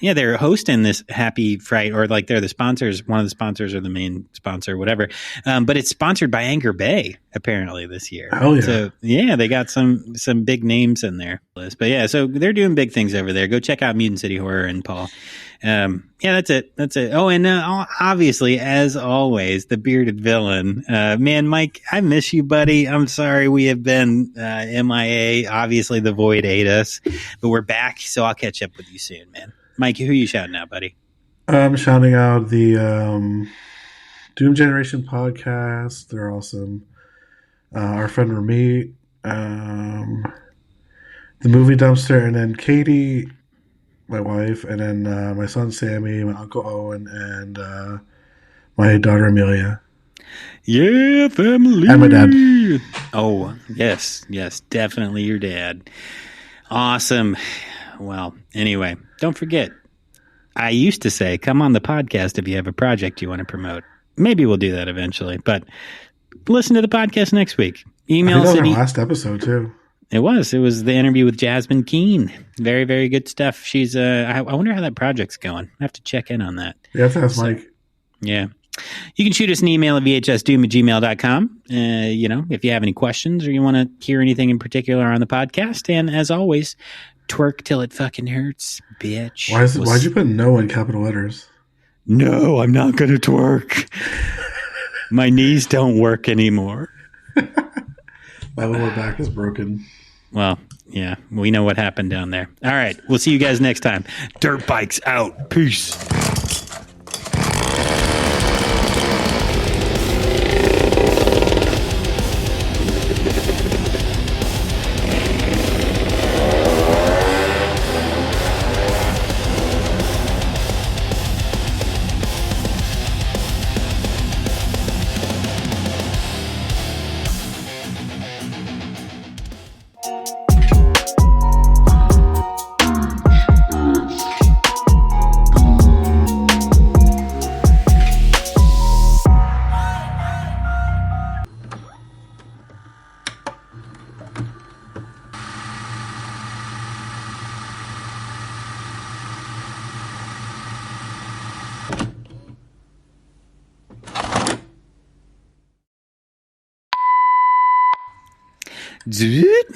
Speaker 1: they're hosting this Happy Fright, or like they're the sponsors. One of the sponsors or the main sponsor, whatever. But it's sponsored by Anchor Bay apparently this year.
Speaker 5: Oh yeah.
Speaker 1: So yeah, they got some big names in there. But yeah, so they're doing big things over there. Go check out Mutant City Horror and Paul. Yeah, that's it. Oh, and obviously, as always, the bearded villain. Man, Mike, I miss you, buddy. I'm sorry we have been MIA. Obviously, the void ate us, but we're back, so I'll catch up with you soon, man. Mike, who are you shouting out, buddy?
Speaker 5: I'm shouting out the Doom Generation podcast. They're awesome. Our friend Ramit, the Movie Dumpster, and then Katie, my wife, and then my son Sammy, my uncle Owen, and my daughter Amelia.
Speaker 1: Yeah, family.
Speaker 5: And my dad.
Speaker 1: Oh, yes, definitely your dad. Awesome. Well, anyway, don't forget, I used to say, come on the podcast if you have a project you want to promote. Maybe we'll do that eventually, but listen to the podcast next week. Email us.
Speaker 5: That was our last episode, too.
Speaker 1: It was the interview with Jasmine Keene. Very, very good stuff. She's I wonder how that project's going. I have to check in on that.
Speaker 5: You have to ask Mike.
Speaker 1: Yeah. You can shoot us an email at vhsdoom@gmail.com. If you have any questions or you want to hear anything in particular on the podcast. And as always, twerk till it fucking hurts, bitch.
Speaker 5: Why'd you put no in capital letters?
Speaker 1: No, I'm not going to twerk. My knees don't work anymore.
Speaker 5: My lower back is broken.
Speaker 1: Well, yeah, we know what happened down there. All right, we'll see you guys next time. Dirt Bikes out. Peace.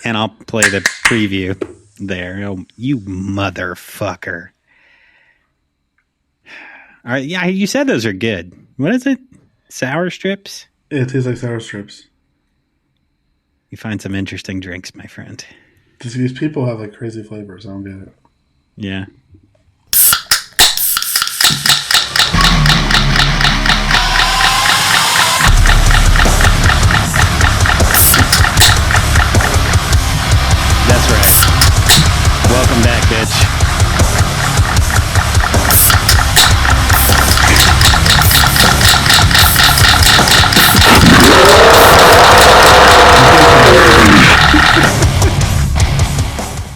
Speaker 1: And I'll play the preview there. Oh, you motherfucker. All right, yeah, you said those are good. What is it? Sour strips?
Speaker 5: It tastes like sour strips.
Speaker 1: You find some interesting drinks, my friend.
Speaker 5: These people have like crazy flavors. I don't get it.
Speaker 1: Yeah. That's right. Welcome back, bitch.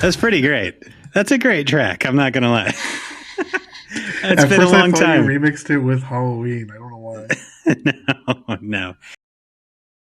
Speaker 1: That's pretty great. That's a great track. I'm not going to lie. It's been a long time.
Speaker 5: You remixed it with Halloween. I don't know why.
Speaker 1: No.